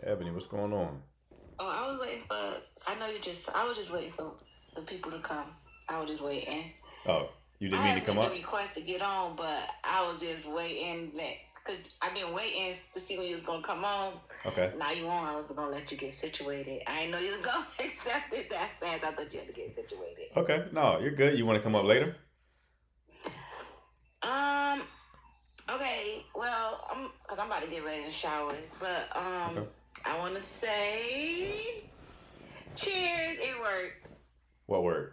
Ebony, what's going on? Oh, I was waiting for. I know you just. I was just waiting for the people to come. I was just waiting. Oh, you I didn't mean to had come meant to up? request to get on, but I was just waiting next because I've been waiting to see when you was gonna come on. Okay. Now you on. I was gonna let you get situated. I didn't know you was gonna accept it that fast. I thought you had to get situated. Okay. No, you're good. You want to come up later? Um. Okay. Well, I'm about to get ready to shower, but Okay. I want to say cheers. It worked. What word?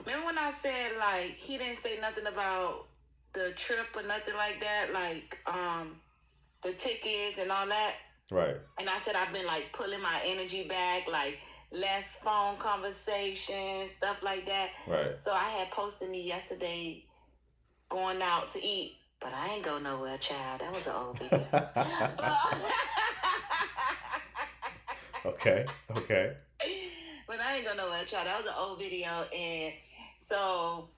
Remember when I said like he didn't say nothing about the trip or nothing like that, like the tickets and all that? Right. And I said I've been like pulling my energy back, like less phone conversations, stuff like that. Right. So I had posted me yesterday going out to eat, but I ain't go nowhere, child. That was an old video. Okay. Okay. But I ain't go nowhere, child. That was an old video, and so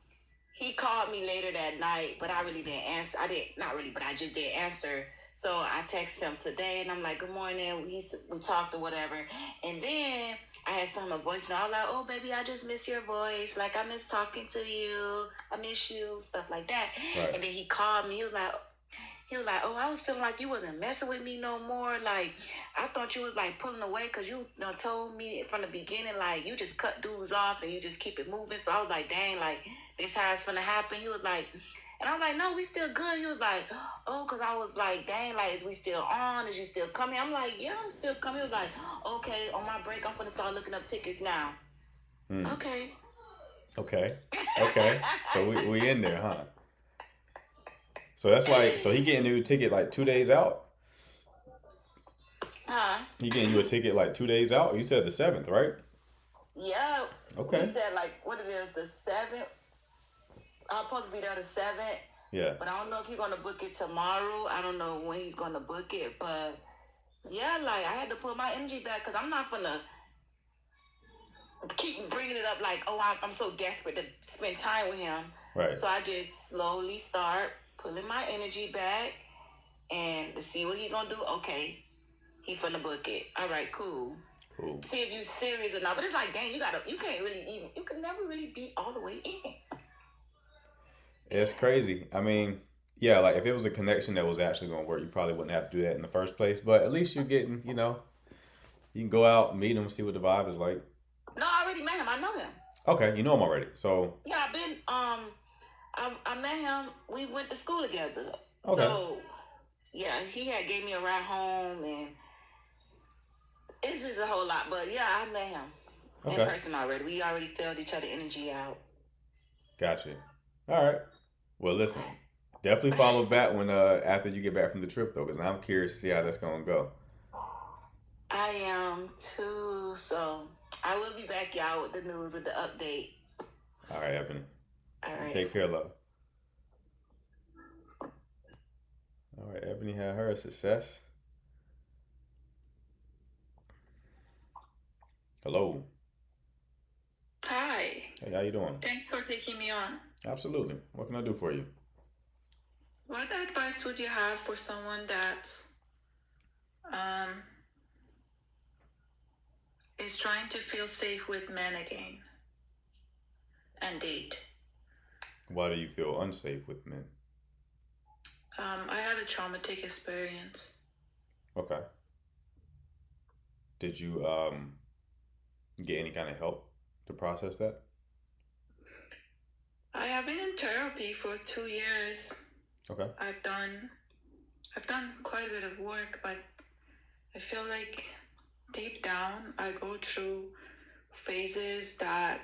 he called me later that night, but I really didn't answer. I didn't, not really, but I just didn't answer. So I texted him today, and I'm like, "Good morning." We talked or whatever, and then I had sent him a voice note. I was like, "Oh, baby, I just miss your voice. Like I miss talking to you. I miss you, stuff like that." Right. And then he called me. He was like, "Oh, I was feeling like you wasn't messing with me no more. Like, I thought you was like pulling away because you done told me from the beginning, like, you just cut dudes off and you just keep it moving." So I was like, "Dang, like, this how it's gonna happen." He was like, and I was like, "No, we still good." He was like, "Oh," because I was like, "Dang, like, is we still on? Is you still coming?" I'm like, "Yeah, I'm still coming." He was like, "Okay, on my break, I'm gonna start looking up tickets now." Hmm. Okay. Okay. Okay. So we in there, huh? So that's like so he getting you a ticket like 2 days out. Huh? He getting you a ticket like 2 days out. You said the seventh, right? Yeah. He Okay. said like what it is, the seventh. I'm supposed to be there the seventh. Yeah. But I don't know if he's gonna book it tomorrow. I don't know when he's gonna book it. But yeah, like I had to put my energy back because I'm not gonna keep bringing it up. Like, oh, I'm so desperate to spend time with him. Right. So I just slowly start pulling my energy back and to see what he's gonna do. Okay, he finna book it. All right, cool. Cool. See if you serious or not. But it's like, dang, you can't really even, you can never really be all the way in. It's crazy. I mean, yeah, like if it was a connection that was actually gonna work, you probably wouldn't have to do that in the first place. But at least you're getting, you can go out, meet him, see what the vibe is like. No, I already met him. I know him. Okay, you know him already. So, Yeah, I've been I met him. We went to school together. okay, So yeah, he had gave me a ride home, and it's just a whole lot. But yeah, I met him in okay, person already. We already felt each other energy out. gotcha. All right. Well, listen, definitely follow back when after you get back from the trip though, because I'm curious to see how that's gonna go. I am too. So I will be back, y'all, with the news with the update. All right, Ebony. All You right. take care, love. All right, Ebony had her success. Hello. Hi. Hey, how you doing? Thanks for taking me on. Absolutely. What can I do for you? What advice would you have for someone that um, is trying to feel safe with men again and date? Why do you feel unsafe with men? I had a traumatic experience. Okay. Did you get any kind of help to process that? I have been in therapy for 2 years. Okay. I've done quite a bit of work, but I feel like deep down I go through phases that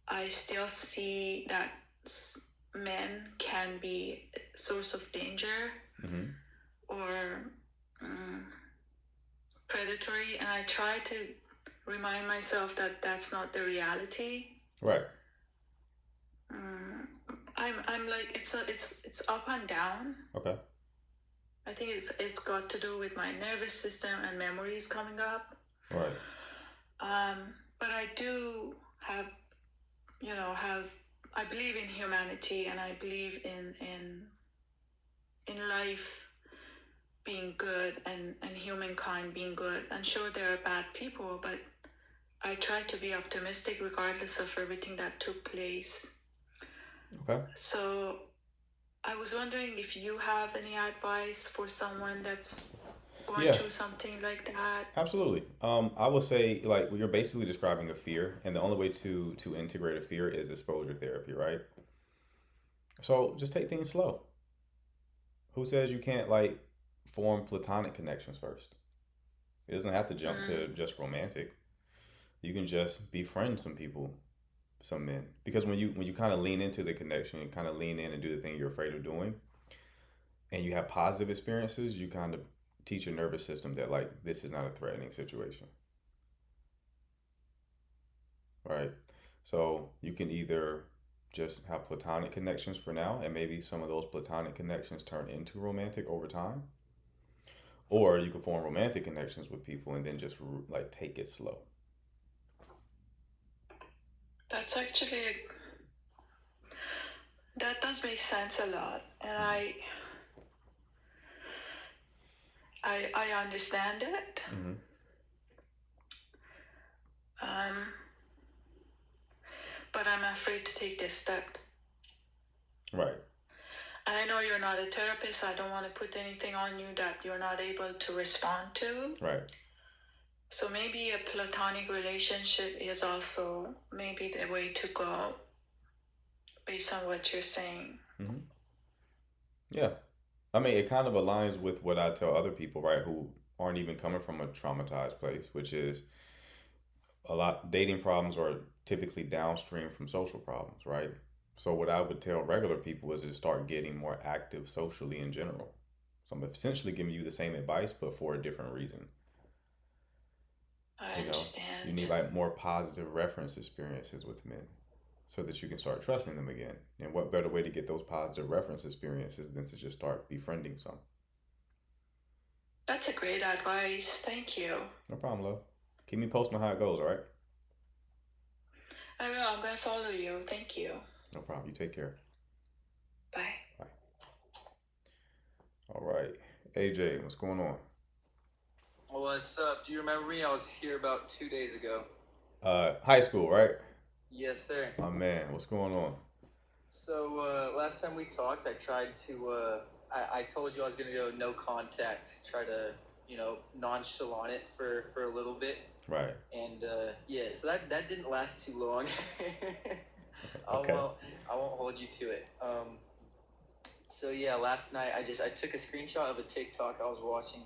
I still see that men can be a source of danger Mm-hmm. or um, predatory, and I try to remind myself that that's not the reality. Right. Um, I'm like it's up and down. Okay. I think it's got to do with my nervous system and memories coming up. Right. But I do have, have I believe in humanity, and I believe in life being good and humankind being good. And sure, there are bad people, but I try to be optimistic regardless of everything that took place. Okay. So I was wondering if you have any advice for someone that's going Yeah, through something like that. absolutely. I would say like you're basically describing a fear, and the only way to integrate a fear is exposure therapy, right? So just take things slow. Who says you can't like form platonic connections first? It doesn't have to jump Mm, to just romantic. You can just befriend some people, some men, because when you kind of lean into the connection, you kind of lean in and do the thing you're afraid of doing, and you have positive experiences, you kind of teach your nervous system that like this is not a threatening situation, right? So you can either just have platonic connections for now, and maybe some of those platonic connections turn into romantic over time, or you can form romantic connections with people and then just like take it slow. that's actually, that does make sense a lot. And I understand it. Mm-hmm. Um, but I'm afraid to take this step. Right. And I know you're not a therapist. I don't want to put anything on you that you're not able to respond to. Right. So maybe a platonic relationship is also maybe the way to go based on what you're saying. Mm-hmm. Yeah. I mean, it kind of aligns with what I tell other people, right, who aren't even coming from a traumatized place, which is a lot dating problems are typically downstream from social problems, right? So what I would tell regular people is to start getting more active socially in general. So I'm essentially giving you the same advice, but for a different reason. I You know, you need understand. like more positive reference experiences with men so that you can start trusting them again. And what better way to get those positive reference experiences than to just start befriending some? That's a great advice. Thank you. No problem, love. Keep me posted on how it goes, all right? I will. I'm going to follow you. Thank you. No problem. You take care. Bye. Bye. All right. AJ, what's going on? What's up? Do you remember me? I was here about 2 days ago. High school, right? Yes, sir. My man, what's going on? So, last time we talked, I tried to, I told you I was going to go no contact, try to, nonchalant it for a little bit. Right. And, yeah, so that didn't last too long. I Okay. won't, I won't hold you to it. So yeah, last night I took a screenshot of a TikTok I was watching,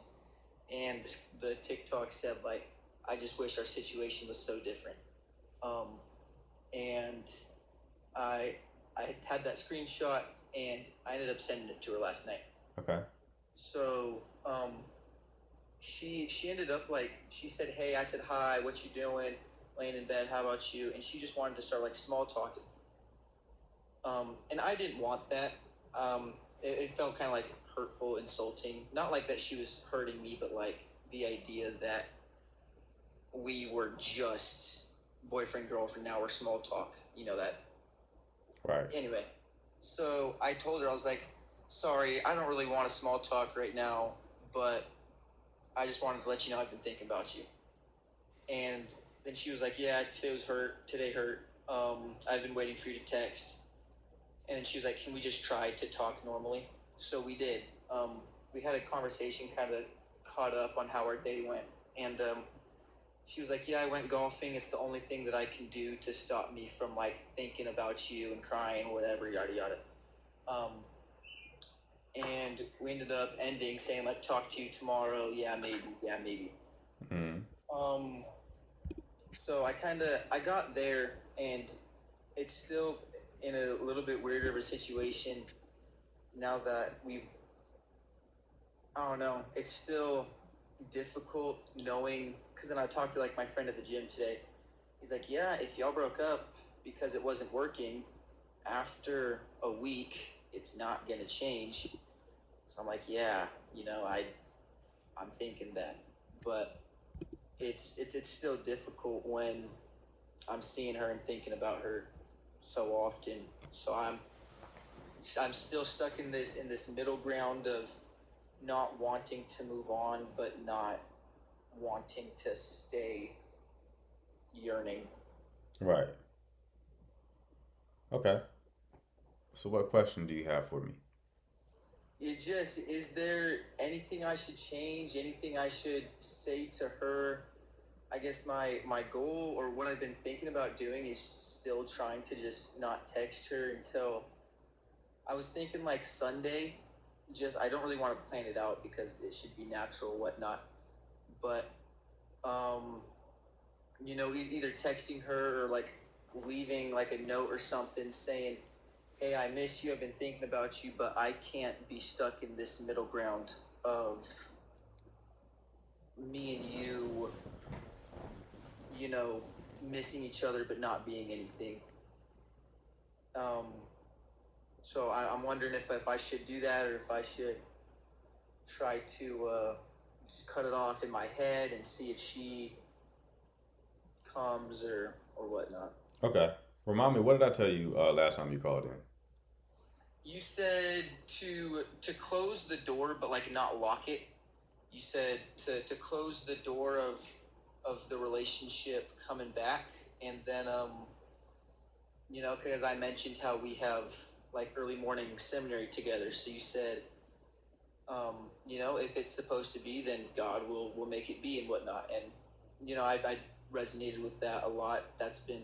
and the TikTok said like, I just wish our situation was so different. Um, and I I had that screenshot, and I ended up sending it to her last night. Okay. So she ended up like, she said, "Hey," I said, "Hi, what you doing? Laying in bed. How about you?" And she just wanted to start like small talking. And I didn't want that. It felt kind of like hurtful, insulting. Not like that she was hurting me, but like the idea that we were just boyfriend girlfriend. Now we're small talk. You know that. Right. Anyway, so I told her, I was like, "Sorry, I don't really want a small talk right now, but I just wanted to let you know I've been thinking about you." And then she was like, "Yeah, today hurt. I've been waiting for you to text." And then she was like, "Can we just try to talk normally?" So we did. We had a conversation, kind of caught up on how our day went. And she was like, "Yeah, I went golfing. It's the only thing that I can do to stop me from like thinking about you and crying, whatever, yada yada." Um, and we ended up ending saying like, "Talk to you tomorrow." Yeah, maybe. Yeah, maybe. Mm. Um, so I got there, and it's still in a little bit weirder of a situation now that I don't know, it's still difficult knowing, because then I talked to like my friend at the gym today. He's like, "Yeah, if y'all broke up because it wasn't working, after a week it's not gonna change." So I'm like, "Yeah, I'm thinking that." But it's still difficult when I'm seeing her and thinking about her so often. So I'm still stuck in this middle ground of not wanting to move on, but not wanting to stay yearning. Right. Okay. So what question do you have for me? It just, is there anything I should change? Anything I should say to her? I guess my goal, or what I've been thinking about doing, is still trying to just not text her until, I was thinking like Sunday. Just, I don't really want to plan it out because it should be natural, whatnot. But either texting her or like leaving like a note or something saying, "Hey, I miss you. I've been thinking about you, but I can't be stuck in this middle ground of me and you, missing each other but not being anything." So I'm wondering if I should do that, or if I should try to just cut it off in my head and see if she comes or whatnot. Okay. Remind me, what did I tell you last time you called in? You said to close the door, but like not lock it. You said to close the door of the relationship coming back, and then because I mentioned how we have like early morning seminary together. So you said, if it's supposed to be, then God will make it be and whatnot. And I resonated with that a lot. That's been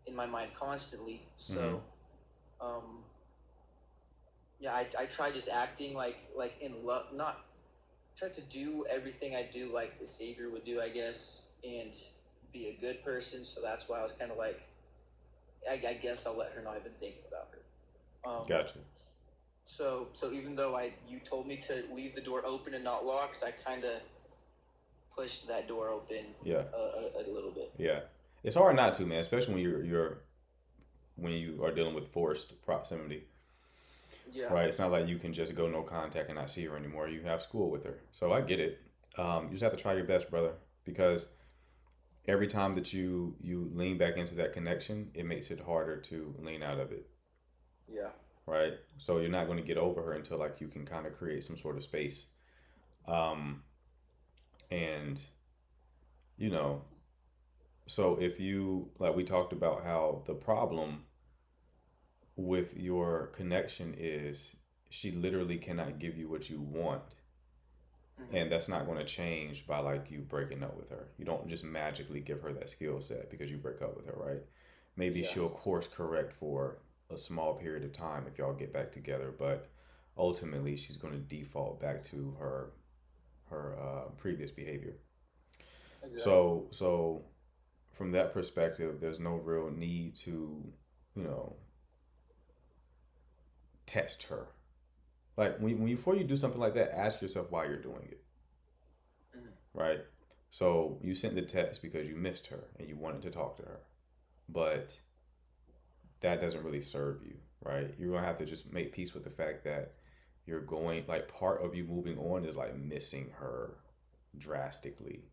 in my mind constantly. So, yeah, I try just acting like in love, not try to do everything I do like the Savior would do, I guess, and be a good person. So that's why I was kind of like, I guess I'll let her know I've been thinking about her. Gotcha. So even though you told me to leave the door open and not locked, I kind of pushed that door open. Yeah. A little bit. Yeah. It's hard not to, man, especially when when you are dealing with forced proximity. Yeah. Right. It's not like you can just go no contact and not see her anymore. You have school with her. So I get it. You just have to try your best, brother, because every time that you lean back into that connection, it makes it harder to lean out of it. Yeah. Right. So you're not going to get over her until like you can kind of create some sort of space. And so if you, like, we talked about how the problem with your connection is she literally cannot give you what you want. And that's not going to change by like you breaking up with her. You don't just magically give her that skill set because you break up with her, right? Maybe she'll course correct for a small period of time if y'all get back together, but ultimately she's going to default back to her previous behavior. Exactly. So from that perspective, there's no real need to, test her. Like before you do something like that, ask yourself why you're doing it. Right? So you sent the text because you missed her and you wanted to talk to her, but that doesn't really serve you, right? You're gonna have to just make peace with the fact that you're going, like, part of you moving on is like missing her drastically,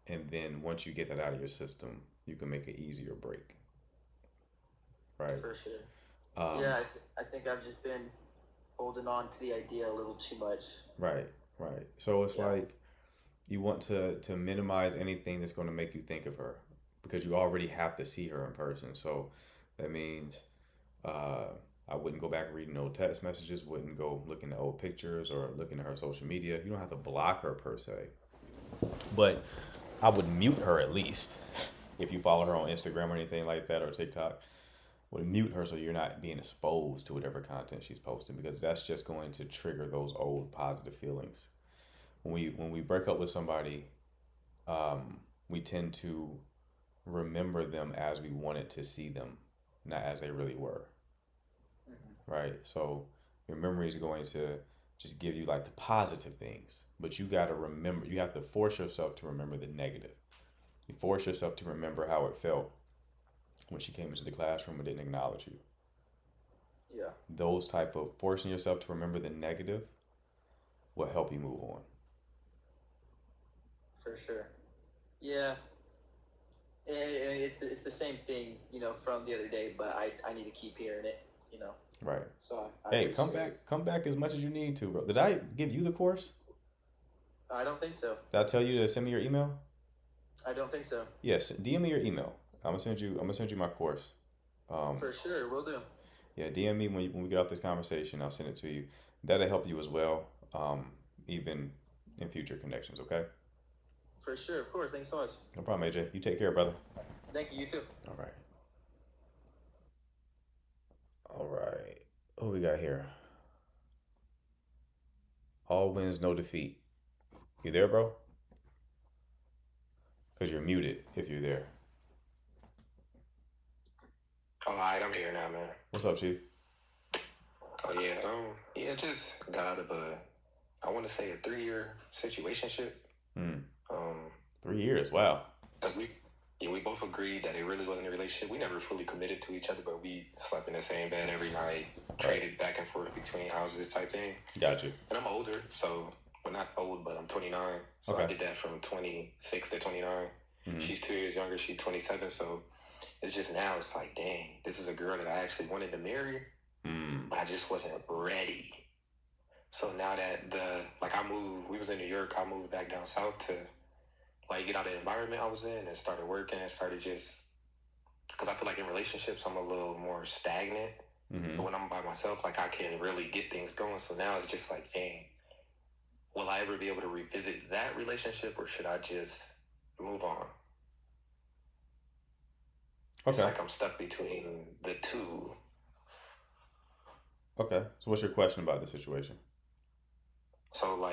and then once you get that out of your system, you can make an easier break. Right? For sure. Yeah, I think I've just been holding on to the idea a little too much. Right. So it's like you want to minimize anything that's going to make you think of her because you already have to see her in person. So that means I wouldn't go back reading old text messages, wouldn't go looking at old pictures or looking at her social media. You don't have to block her per se, but I would mute her at least if you follow her on Instagram or anything like that, or TikTok. Would mute her so you're not being exposed to whatever content she's posting, because that's just going to trigger those old positive feelings. When we break up with somebody, we tend to remember them as we wanted to see them, not as they really were. Right? So your memory is going to just give you like the positive things, but you got to remember, you have to force yourself to remember the negative. You force yourself to remember how it felt when she came into the classroom and didn't acknowledge you. Yeah. Those type of forcing yourself to remember the negative will help you move on. For sure. Yeah. And it's the same thing, from the other day, but I need to keep hearing it, you know. Right. So I Hey, come appreciate it. back. Come back as much as you need to, bro. Did I give you the course? I don't think so. Did I tell you to send me your email? I don't think so. Yes. DM me your email. I'm gonna send you. I'm gonna send you my course. Um, For sure, we'll do. yeah. DM me when we get off this conversation. I'll send it to you. That'll help you as well. Even in future connections. Okay. For sure, of course. Thanks so much. No problem, AJ. You take care, brother. Thank you. You too. All right. All right. What we got here? All wins, no defeat. You there, bro? Because you're muted if you're there. All right, I'm here now, man. What's up, Chief? Oh yeah, yeah, just got out of I want to say a 3-year situationship. Hmm. Um, 3 years. Wow. like we both agreed that it really wasn't a relationship. We never fully committed to each other, but we slept in the same bed every night, traded back and forth between houses, type thing. Got you. And I'm older, so well, not old, but I'm 29. So Okay. I did that from 26 to 29. Mhm. She's 2 years younger. She's 27. So it's just now. It's like, dang, this is a girl that I actually wanted to marry, Hmm. but I just wasn't ready. So now that I moved, we was in New York. I moved back down south to get out of the environment I was in and started working and started just because I feel like in relationships I'm a little more stagnant. Hmm. But when I'm by myself, I can really get things going. So now it's just like, dang, will I ever be able to revisit that relationship or should I just move on? It's Okay. like I'm stuck between the two. Okay. So what's your question about the situation? So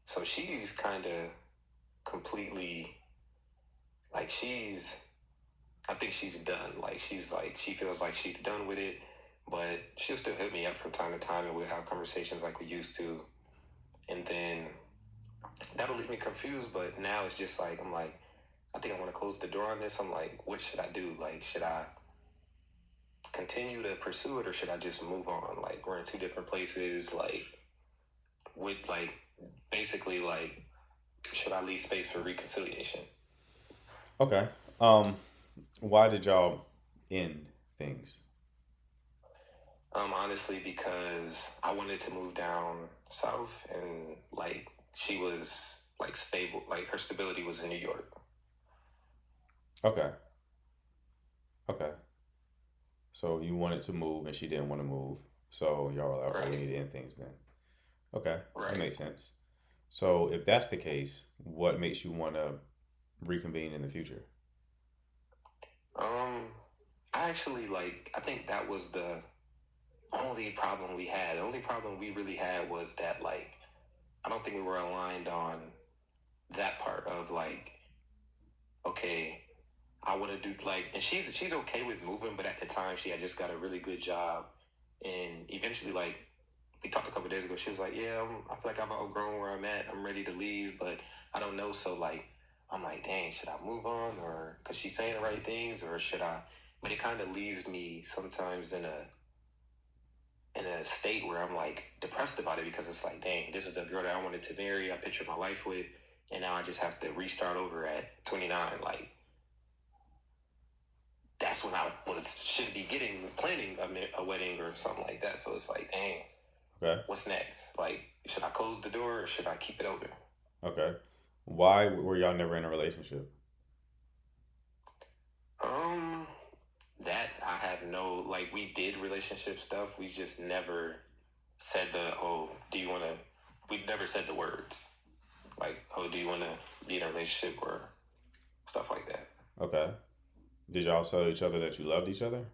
so she's kind of completely I think she's done. She feels like she's done with it, but she'll still hit me up from time to time and we'll have conversations like we used to. And then that'll leave me confused, but now it's just like, I think I want to close the door on this. I'm like, what should I do? Should I continue to pursue it or should I just move on? We're in two different places. Basically, should I leave space for reconciliation? Okay. Why did y'all end things? Honestly, because I wanted to move down south and she was stable, her stability was in New York. Okay. Okay. So you wanted to move and she didn't want to move. So y'all were like, okay, we need to end things then. Okay. That Right. makes sense. So if that's the case, what makes you want to reconvene in the future? I actually I think that was the only problem we had. The only problem we really had was that I don't think we were aligned on that part of okay, I want to do and she's okay with moving, but at the time she had just got a really good job, and eventually we talked a couple days ago. She was like, yeah, I feel like I've outgrown where I'm at. I'm ready to leave, but I don't know. So I'm like, dang, should I move on or because she's saying the right things, or should I? But it kind of leaves me sometimes in a state where I'm depressed about it because it's like, dang, this is the girl that I wanted to marry. I pictured my life with, and now I just have to restart over at 29. That's when I should be planning a wedding or something like that. So it's like, dang, Okay. what's next? Should I close the door or should I keep it open? Okay. Why were y'all never in a relationship? That I have no we did relationship stuff. We just never said we never said the words. Do you want to be in a relationship or stuff like that? Okay. Did y'all tell each other that you loved each other?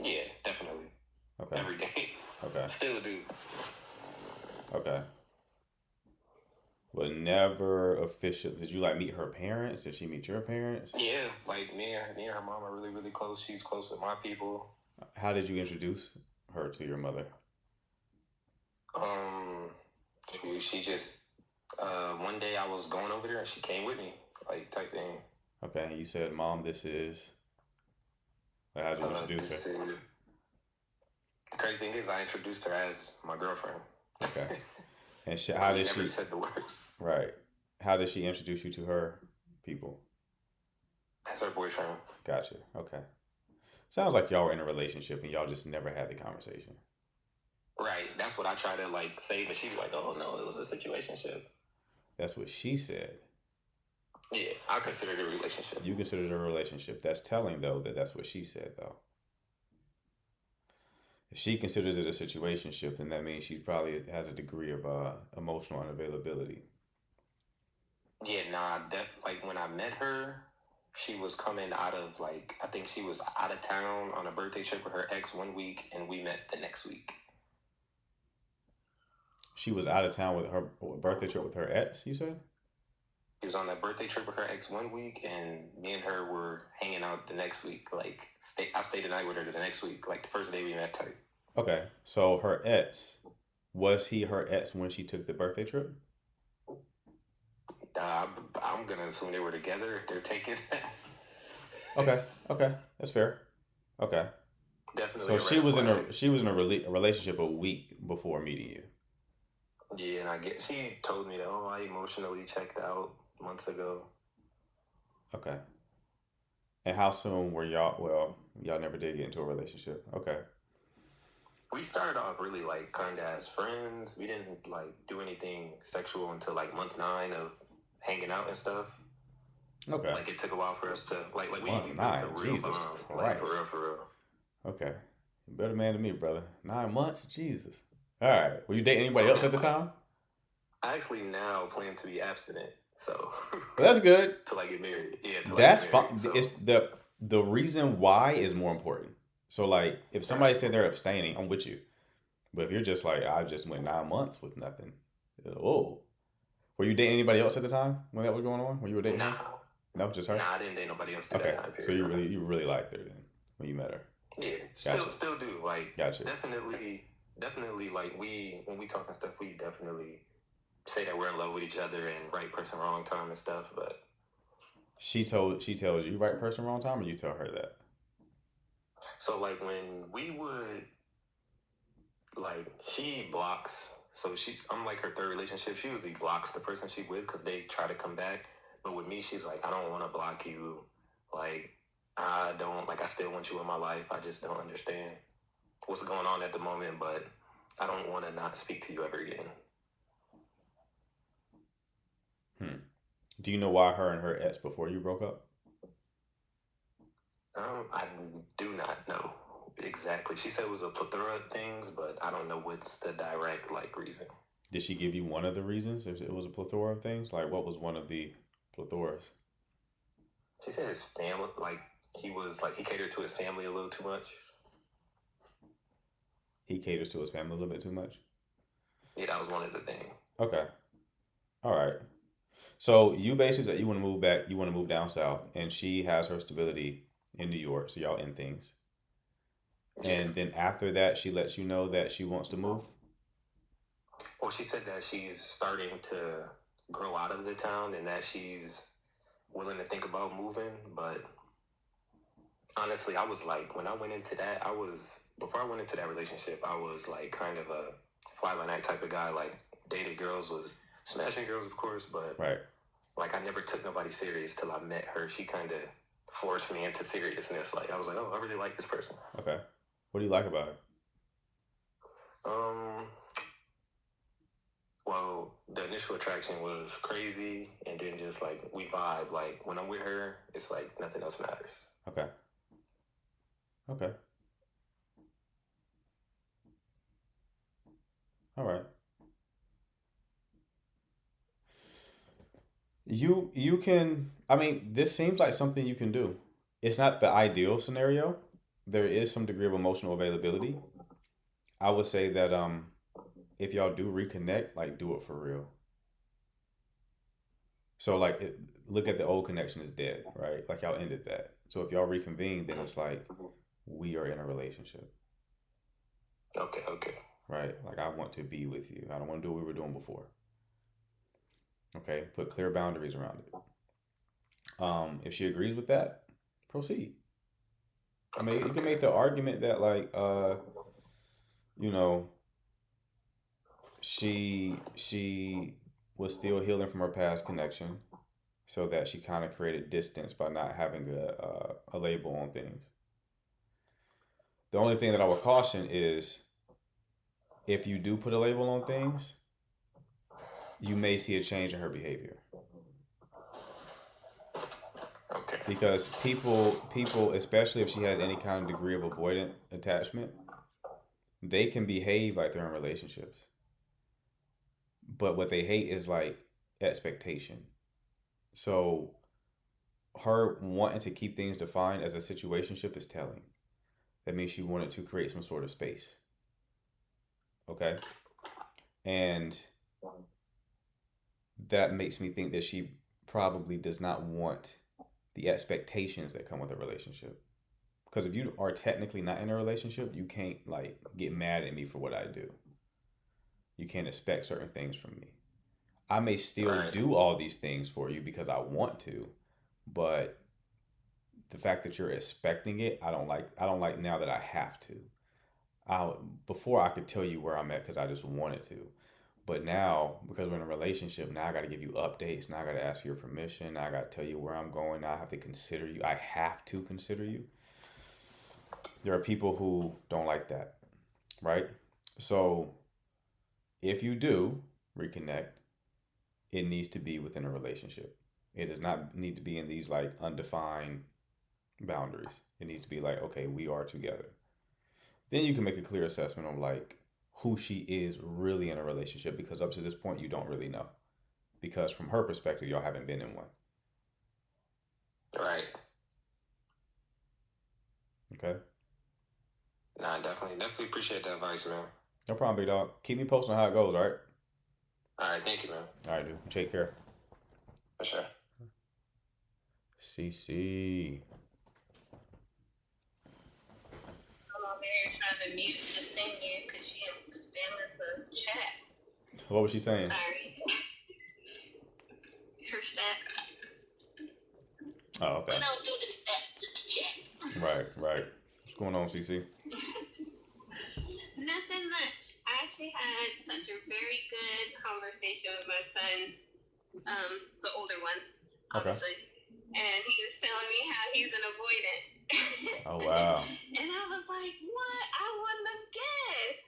Yeah, definitely. Okay. Every day. Okay. Still do. Okay. But never official. Did you meet her parents? Did she meet your parents? Yeah, me and her mom are really, really close. She's close with my people. How did you introduce her to your mother? She just one day I was going over there and she came with me, type thing. Okay, and you said, "Mom, this is." How'd you introduce her? The crazy thing is, I introduced her as my girlfriend. Okay. And how did never she? said the words. Right. How did she introduce you to her people? As her boyfriend. Gotcha. Okay. Sounds like y'all were in a relationship and y'all just never had the conversation. Right. That's what I try to like say, but she was like, "Oh no, it was a situationship." That's what she said. Yeah, I consider it a relationship. You consider it a relationship. That's telling, though, that that's what she said, though. If she considers it a situationship, then that means she probably has a degree of emotional unavailability. Yeah, nah. That like when I met her, she was coming out of like I think she was out of town on a birthday trip with her ex one week, and we met the next week. She was out of town with her birthday trip with her ex, you said? She was on that birthday trip with her ex one week, and me and her were hanging out the next week. Like, I stayed the night with her the next week, like the first day we met. Type. Okay, so her ex, was he her ex when she took the birthday trip? I'm gonna assume they were together if they're taking that. Okay, okay, that's fair. Okay, Definitely so a she red was in flag. a relationship a week before meeting you. Yeah, and I get she told me that I emotionally checked out months ago. Okay, and how soon were y'all? Well, y'all never did get into a relationship. Okay, We started off really like kind of as friends. We didn't like do anything sexual until like month 9 of hanging out and stuff. okay, Like it took a while for us to we month built a nine. real Jesus bond, like for real, Christ. for real. Okay, better man than me, brother. 9 months, Jesus. All right, were you dating anybody I'm else at at the like time? I actually now plan to be abstinent, so Well, that's good. till I get married. Yeah, till I get That's married. fine. So It's the reason why is more important. So like, if somebody said they're abstaining, I'm with you. But if you're just like, I just went 9 months with nothing. Oh, were you dating anybody else at the time when that was going on? When you were dating nah, her? No, just her. I didn't date nobody else through that Okay, time so period. you really liked her then when you met her. Yeah, Gotcha, still do. Like gotcha. definitely like when we talk and stuff, we definitely say that we're in love with each other and right person, wrong time and stuff. But She tells you right person wrong time, or you tell her that. so like when we would like she blocks. So I'm like her third relationship. She usually blocks the person she with because they try to come back. But with me, she's like, I don't want to block you. Like I don't like. I still want you in my life. I just don't understand what's going on at the moment, but I don't want to not speak to you ever again. Hmm. Do you know why her and her ex before you broke up? I do not know exactly. She said it was a plethora of things, but I don't know what's the direct like reason. Did she give you one of the reasons? If it was a plethora of things, like what was one of the plethoras? She said his family, like he catered to his family a little too much. He caters to his family a little bit too much. Yeah, that was one of the things. Okay, all right. So you basically said you want to move back, you want to move down south, and she has her stability in New York, so y'all in things. Yeah. And then after that, she lets you know that she wants to move. Well, she said that she's starting to grow out of the town and that she's willing to think about moving. But honestly, I was like, when I went into that, before I went into that relationship, I was like kind of a fly by night type of guy. Like, dated girls, was smashing girls, of course, but Right. like I never took nobody serious till I met her. She kind of forced me into seriousness. Like, I was like, oh, I really like this person. Okay. What do you like about her? Um, Well, the initial attraction was crazy, and then just like we vibe. Like when I'm with her, it's like nothing else matters. Okay. Okay. All right. You can. I mean, this seems like something you can do. It's not the ideal scenario. There is some degree of emotional availability. I would say that if y'all do reconnect, like do it for real. So like look at the old connection is dead, right? Like y'all ended that. So if y'all reconvene, then it's like we are in a relationship, Okay. right? Like I want to be with you. I don't want to do what we were doing before. Okay, put clear boundaries around it. If she agrees with that, proceed. I mean, you can make the argument that like you know, she was still healing from her past connection, so that she kind of created distance by not having a label on things. The only thing that I would caution is if you do put a label on things, you may see a change in her behavior. Okay. Because people, especially if she has any kind of degree of avoidant attachment, they can behave like they're in relationships. But what they hate is like expectation. So her wanting to keep things defined as a situationship is telling. That means she wanted to create some sort of space. Okay? And that makes me think that she probably does not want the expectations that come with a relationship. Because if you are technically not in a relationship, you can't like get mad at me for what I do. You can't expect certain things from me. I may still do all these things for you because I want to, but the fact that you're expecting it, I don't like. I don't like now that I have to. Before I could tell you where I'm at because I just wanted to, but now because we're in a relationship, now I got to give you updates. Now I got to ask your permission. Now I got to tell you where I'm going. Now I have to consider you. I have to consider you. There are people who don't like that, right? So if you do reconnect, it needs to be within a relationship. It does not need to be in these like undefined boundaries. It needs to be like, okay, we are together. Then you can make a clear assessment of like who she is really in a relationship, because up to this point you don't really know. Because from her perspective, y'all haven't been in one. Right. Okay. Nah, definitely appreciate the advice, man. No problem, big dog. Keep me posted on how it goes, all right? All right, thank you, man. All right, dude. Take care. For sure. CC. I'm over here trying to mute the senior because she is spamming the chat. What was she saying? Sorry. Her stats. Oh, okay. We don't do the stats in the chat. Right. What's going on, CC? Nothing much. I actually had such a very good conversation with my son, the older one, obviously. And he was telling me how he's an avoidant. Oh, wow. And I was like, what? I wouldn't have guessed.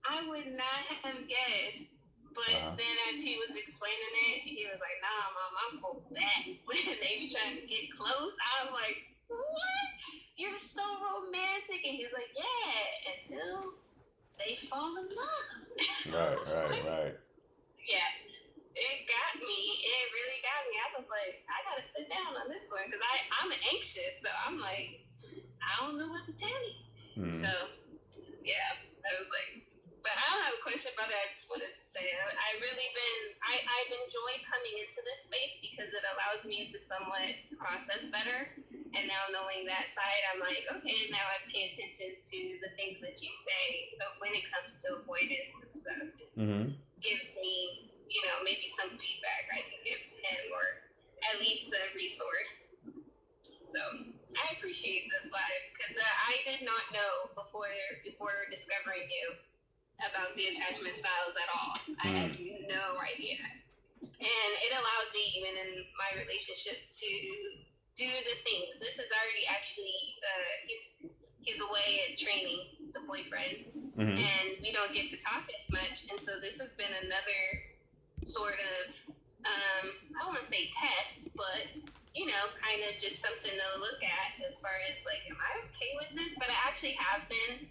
I would not have guessed. But then as he was explaining it, he was like, nah, Mom, I'm pulled back. When they be trying to get close, I was like, what? You're so romantic. And he's like, yeah, until they fall in love. Right. Yeah, it got me. It really got me. I was like, I gotta sit down on this one because I'm anxious. So I'm like, I don't know what to tell you. So, yeah, I was like, but I don't have a question about it. I just wanted to say I've enjoyed coming into this space because it allows me to somewhat process better. And now knowing that side, I'm like, okay, now I pay attention to the things that you say when it comes to avoidance and stuff. It gives me, maybe some feedback I can give to him or at least a resource. So I appreciate this live because I did not know before discovering you about the attachment styles at all. I had no idea. And it allows me, even in my relationship, to do the things. This is already actually, he's away at training, the boyfriend, and we don't get to talk as much. And so this has been another sort of, I don't want to say test, but, kind of just something to look at as far as like, am I okay with this? But I actually have been.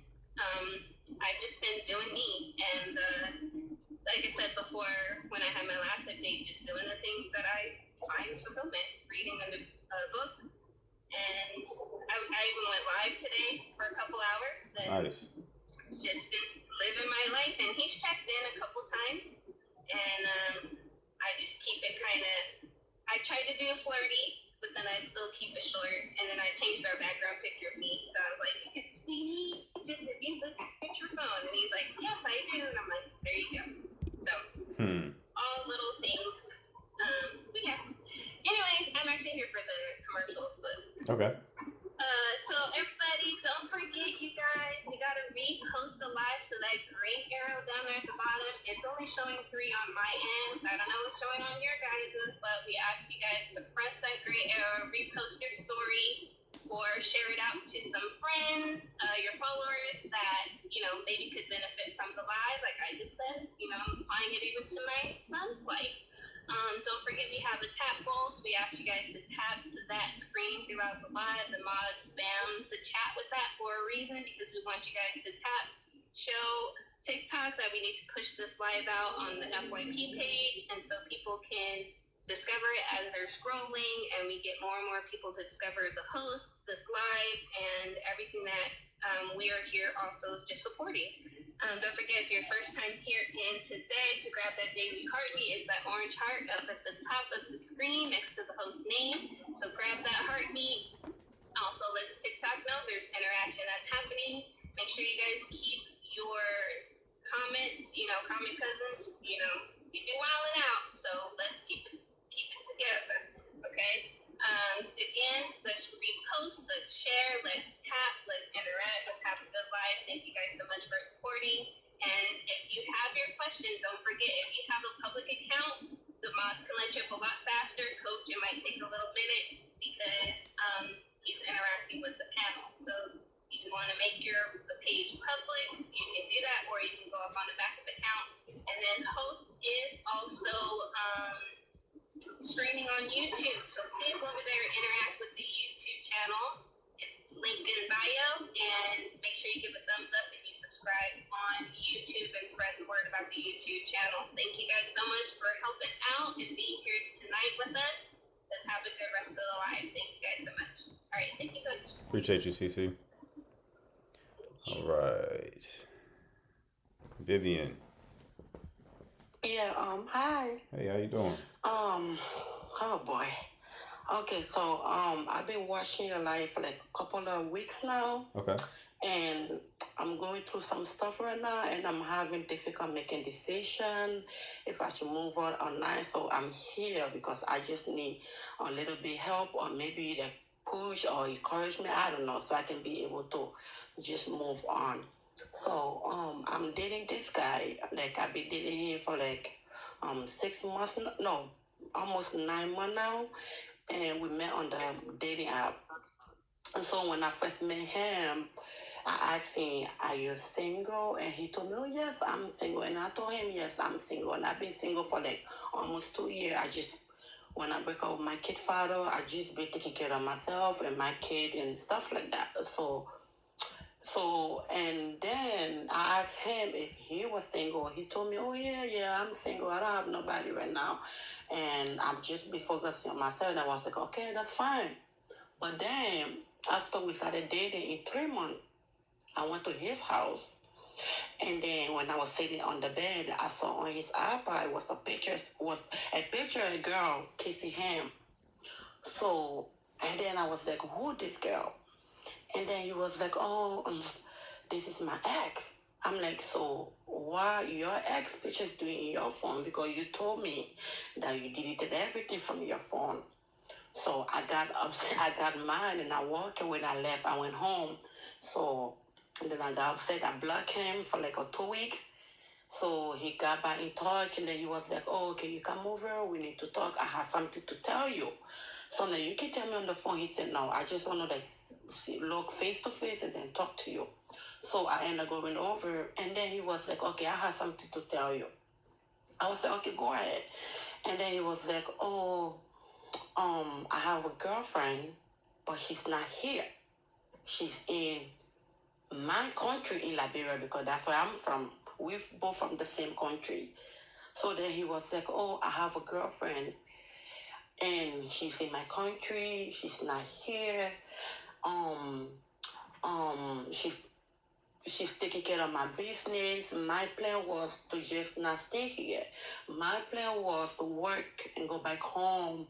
I've just been doing me, and like I said before, when I had my last update, just doing the things that I find fulfillment, reading a book, and I even went live today for a couple hours, and just been living my life, and he's checked in a couple times, and I just keep it I try to do it flirty, but then I still keep it short, and then I changed our background picture of me, so I was like, you can see me just if you look at your phone, and he's like, yep, I do, and I'm like, there you go. So, all little things. Yeah. Anyways, I'm actually here for the commercial, but. Okay. So everybody, don't forget, you guys, we gotta repost the live. So that green arrow down there at the bottom, it's only showing 3 on my end. So I don't know what's showing on your guys's, but we ask you guys to press that green arrow, repost your story or share it out to some friends, your followers that, maybe could benefit from the live. Like I just said, I'm applying it even to my son's life. Don't forget we have a tap goal, so we ask you guys to tap that screen throughout the live. The mods spam the chat with that for a reason, because we want you guys to tap, show TikTok that we need to push this live out on the FYP page, and so people can discover it as they're scrolling, and we get more and more people to discover the host, this live, and everything that we are here also just supporting. Don't forget, if you're first time here in today, to grab that daily heartbeat. Is that orange heart up at the top of the screen next to the host name. So grab that heartbeat. Also, let's TikTok know there's interaction that's happening. Make sure you guys keep your comments, comment cousins, you be wilding out. So let's keep it together, okay? Again, let's repost, let's share, let's tap, let's interact, let's have a good live. Thank you guys so much for supporting. And if you have your question, don't forget, if you have a public account, the mods can let you up a lot faster. Coach, it might take a little minute because he's interacting with the panel. So if you want to make the page public, you can do that, or you can go up on the back of the account. And then host is also streaming on YouTube, so please go over there and interact with the YouTube channel. It's linked in bio, and make sure you give a thumbs up and you subscribe on YouTube and spread the word about the YouTube channel. Thank you guys so much for helping out and being here tonight with us. Let's have a good rest of the live. Thank you guys so much. All right, thank you, Coach. Appreciate you, CC. All right, Vivian. Yeah, hi. Hey, how you doing? Oh boy. Okay, so I've been watching your live for like a couple of weeks now, Okay. and I'm going through some stuff right now, and I'm having difficulty making decision if I should move on or not. So I'm here because I just need a little bit help, or maybe like push or encouragement. I don't know, so I can be able to just move on. So I'm dating this guy. Like I've been dating him for like 6 months. No, almost 9 months now, and we met on the dating app. And so when I first met him, I asked him, "Are you single?" And he told me, "Oh yes, I'm single." And I told him, "Yes, I'm single." And I've been single for like almost 2 years. When I break up with my kid father, I just been taking care of myself and my kid and stuff like that. So, and then I asked him if he was single. He told me, "Oh yeah, I'm single. I don't have nobody right now, and I'm just be focusing on myself." And I was like, "Okay, that's fine." But then after we started dating, in 3 months, I went to his house, and then when I was sitting on the bed, I saw on his iPad was a picture of a girl kissing him. So, and then I was like, "Who this girl?" And then he was like, "Oh, this is my ex." I'm like, "So why your ex pictures doing in your phone? Because you told me that you deleted everything from your phone." So I got upset. I got mad, and I walked away. And I left. I went home. So and then I got upset. I blocked him for like 2 weeks. So he got back in touch, and then he was like, "Oh, okay, you come over. We need to talk. I have something to tell you." So now you can tell me on the phone. He said, "No, I just want to like look face to face and then talk to you." So I ended up going over, and then he was like, "Okay, I have something to tell you." I was like, "Okay, go ahead." And then he was like, "Oh, I have a girlfriend, but she's not here. She's in my country in Liberia, because that's where I'm from. We're both from the same country." So then he was like, "Oh, I have a girlfriend, and she's in my country. She's not here. Um, she's taking care of my business. My plan was to just not stay here. My plan was to work and go back home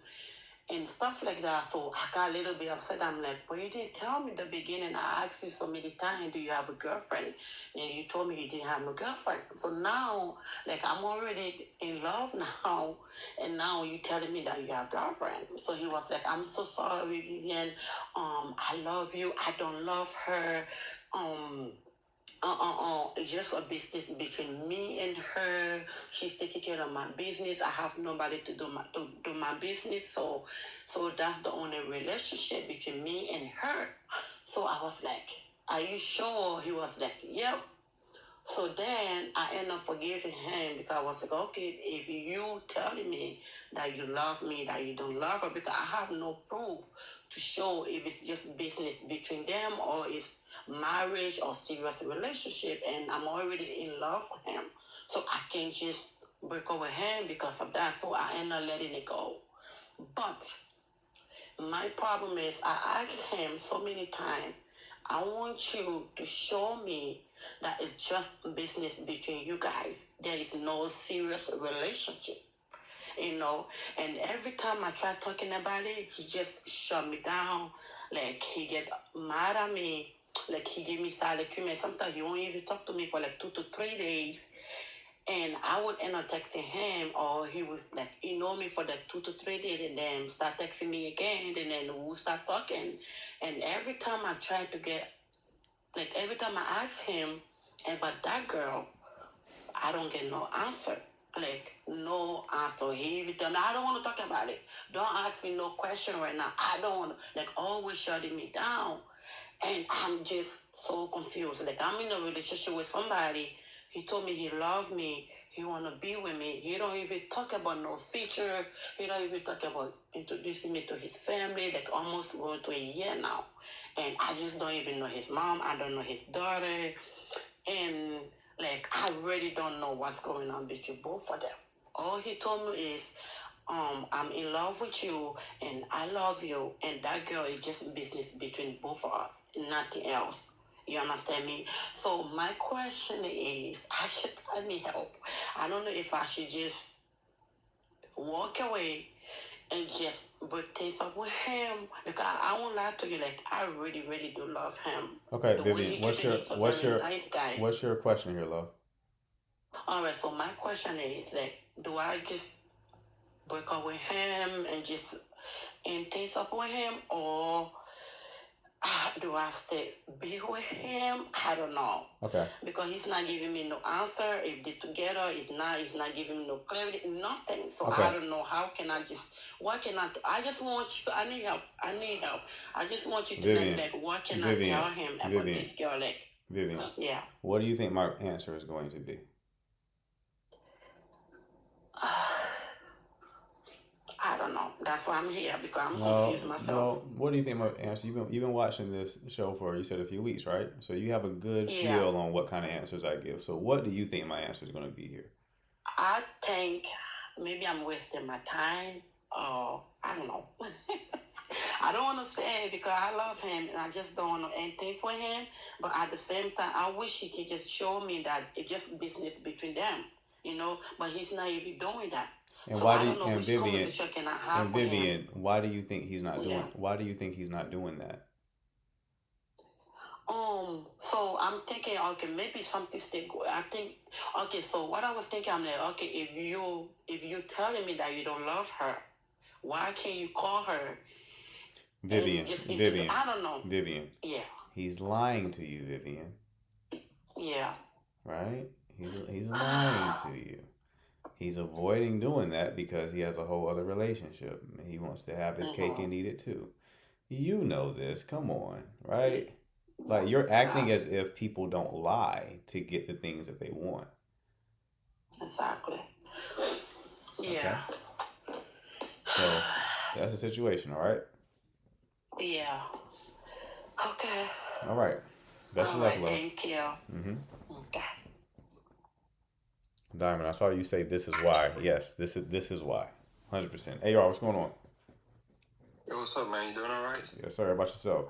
and stuff like that." So I got a little bit upset. I'm like, "But you didn't tell me in the beginning. I asked you so many times, do you have a girlfriend? And you told me you didn't have no girlfriend. So now, like, I'm already in love now, and now you telling me that you have girlfriend." So he was like, "I'm so sorry, Vivian. I love you. I don't love her. it's just a business between me and her. She's taking care of my business. I have nobody to do my business. So that's the only relationship between me and her. So I was like, are you sure? He was like, yep. So then I ended up forgiving him because I was like, okay, if you telling me that you love me, that you don't love her, because I have no proof to show if it's just business between them or it's marriage or serious relationship, and I'm already in love with him. So I can't just break up with him because of that. So I ended up letting it go. But my problem is I asked him so many times, I want you to show me that it's just business between you guys. There is no serious relationship, you know. And every time I try talking about it, he just shut me down. Like he get mad at me. Like he give me silent treatment. Sometimes he won't even talk to me for like 2 to 3 days. And I would end up texting him, or he would like ignore me for like 2 to 3 days, and then start texting me again, and then we'll start talking. And every time I try to get, like every time I ask him about that girl, I don't get no answer. Like no answer. He even tell me, I don't want to talk about it. Don't ask me no question right now. I don't want to, like always shutting me down. And I'm just so confused. Like I'm in a relationship with somebody. He told me he loved me. He want to be with me. He don't even talk about no future. He don't even talk about introducing me to his family. Like almost going to a year now. And I just don't even know his mom. I don't know his daughter. And like I really don't know what's going on between both of them. All he told me is, I'm in love with you and I love you, and that girl is just business between both of us, nothing else. You understand me? So my question is, I need help. I don't know if I should just walk away and just break things up with him, because I won't lie to you, like I really, really do love him. Okay, The way Vivian, he treated me, he's a very nice guy. what's your question here, love? All right, so my question is, like, do I just break up with him and just end things up with him, or do I stay be with him? I don't know. Okay. Because he's not giving me no answer. If they're together, he's not giving me no clarity, nothing. So Okay. I don't know. How can I just, what can I do? I just want you, I need help. I just want you to Vivian, know, like, what can Vivian, I tell him about Vivian. this girl? Like, Vivian, yeah. what do you think my answer is going to be? I don't know. That's why I'm here, because I'm confused myself. No. What do you think my answer? You've been watching this show for, you said, a few weeks, right? So you have a good Yeah. feel on what kind of answers I give. So what do you think my answer is going to be here? I think maybe I'm wasting my time, or I don't know. I don't want to say it because I love him and I just don't want to end things for him. But at the same time, I wish he could just show me that it's just business between them, you know. But he's not even doing that. And so why I do don't know which Vivian, conversation can I have and with him. Vivian, why do you think he's not doing? Yeah. Why do you think he's not doing that? So I'm thinking, okay, maybe something still good. I think, okay, so what I was thinking, I'm like, okay, if you telling me that you don't love her, why can't you call her? Vivian, Vivian, I don't know. Vivian. Yeah, He's lying to you, Vivian. yeah. Right? He's lying to you. He's avoiding doing that because he has a whole other relationship. He wants to have his cake and eat it too. You know this. Come on, right? Like, you're acting as if people don't lie to get the things that they want. Exactly. Yeah. Okay. So that's the situation, all right? Yeah. Okay. All right. Best of All luck, right, love. thank you. Mm-hmm. Okay. Diamond, I saw you say this is why. Yes, this is why. 100%. AR, what's going on? Yo, what's up, man? You doing all right? Yes, sir. How about yourself?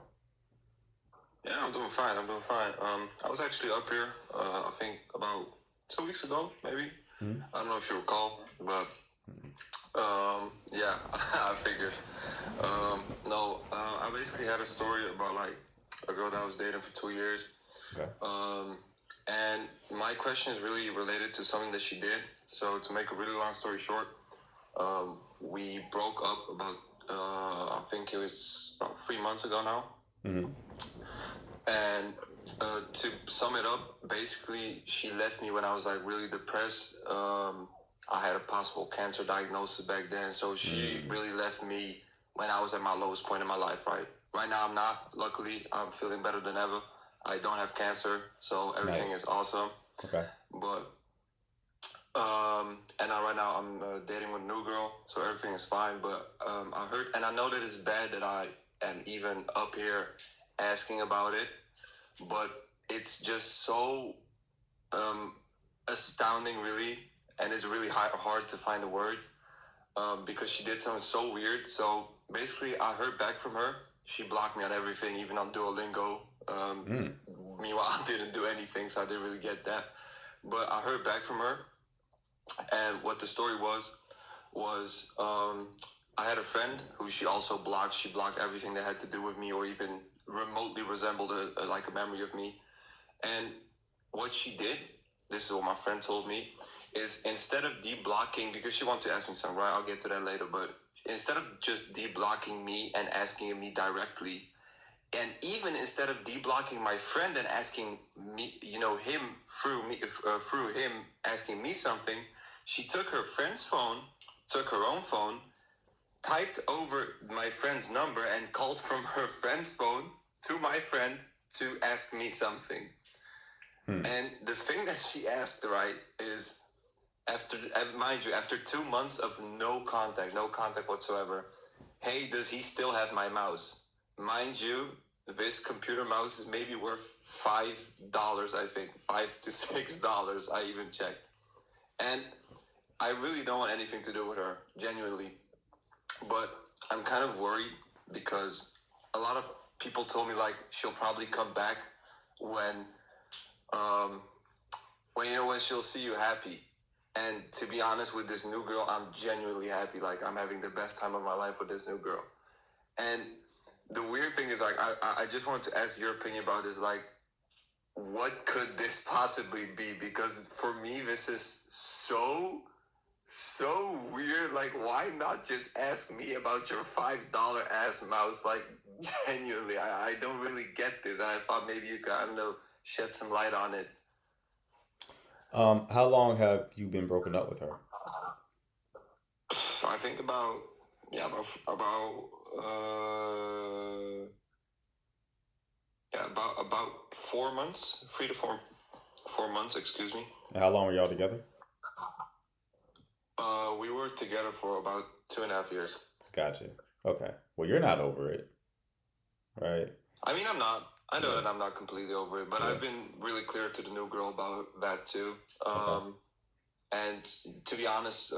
Yeah, I'm doing fine. I was actually up here, I think about 2 weeks ago, maybe. Mm-hmm. I don't know if you recall, but yeah, I figured. I basically had a story about like a girl that I was dating for 2 years. Okay. And my question is really related to something that she did. So to make a really long story short, we broke up about, I think it was about 3 months ago now. Mm-hmm. And To sum it up, basically, she left me when I was like really depressed. I had a possible cancer diagnosis back then, so she really left me when I was at my lowest point in my life. Right now, I'm not. Luckily, I'm feeling better than ever. I don't have cancer, so everything Nice. is awesome. Okay. But and right now I'm dating with a new girl, so everything is fine. But I heard, and I know that it's bad that I am even up here asking about it, but it's just so astounding, really, and it's really hard to find the words because she did something so weird. So basically, I heard back from her. She blocked me on everything, even on Duolingo. Meanwhile, I didn't do anything, so I didn't really get that. But I heard back from her, and what the story was I had a friend who she also blocked. She blocked everything that had to do with me or even remotely resembled like a memory of me. And what she did, this is what my friend told me, is instead of de-blocking, because she wanted to ask me something, right? I'll get to that later. But instead of just de-blocking me and asking me directly, and even instead of de-blocking my friend and asking me, him through him asking me something, she took her friend's phone, took her own phone, typed over my friend's number and called from her friend's phone to my friend to ask me something. And the thing that she asked, right, is mind you, after 2 months of no contact whatsoever, hey, does he still have my mouse? Mind you, this computer mouse is maybe worth $5, I think, $5 to $6. I even checked. And I really don't want anything to do with her, genuinely. But I'm kind of worried because a lot of people told me like she'll probably come back when she'll see you happy. And to be honest, with this new girl, I'm genuinely happy. Like, I'm having the best time of my life with this new girl. And the weird thing is, like, I just wanted to ask your opinion about this. Like, what could this possibly be? Because for me, this is so weird. Like, why not just ask me about your $5 ass mouse? Like, genuinely, I don't really get this. And I thought maybe you could, I don't know, shed some light on it. How long have you been broken up with her? I think about about 4 months, 3 to 4 months, excuse me. And how long were y'all together? We were together for about 2.5 years. Gotcha. Okay. Well, you're not over it, right? I mean, I'm not. I know Yeah. that I'm not completely over it, but Yeah. I've been really clear to the new girl about that too. Okay. And to be honest,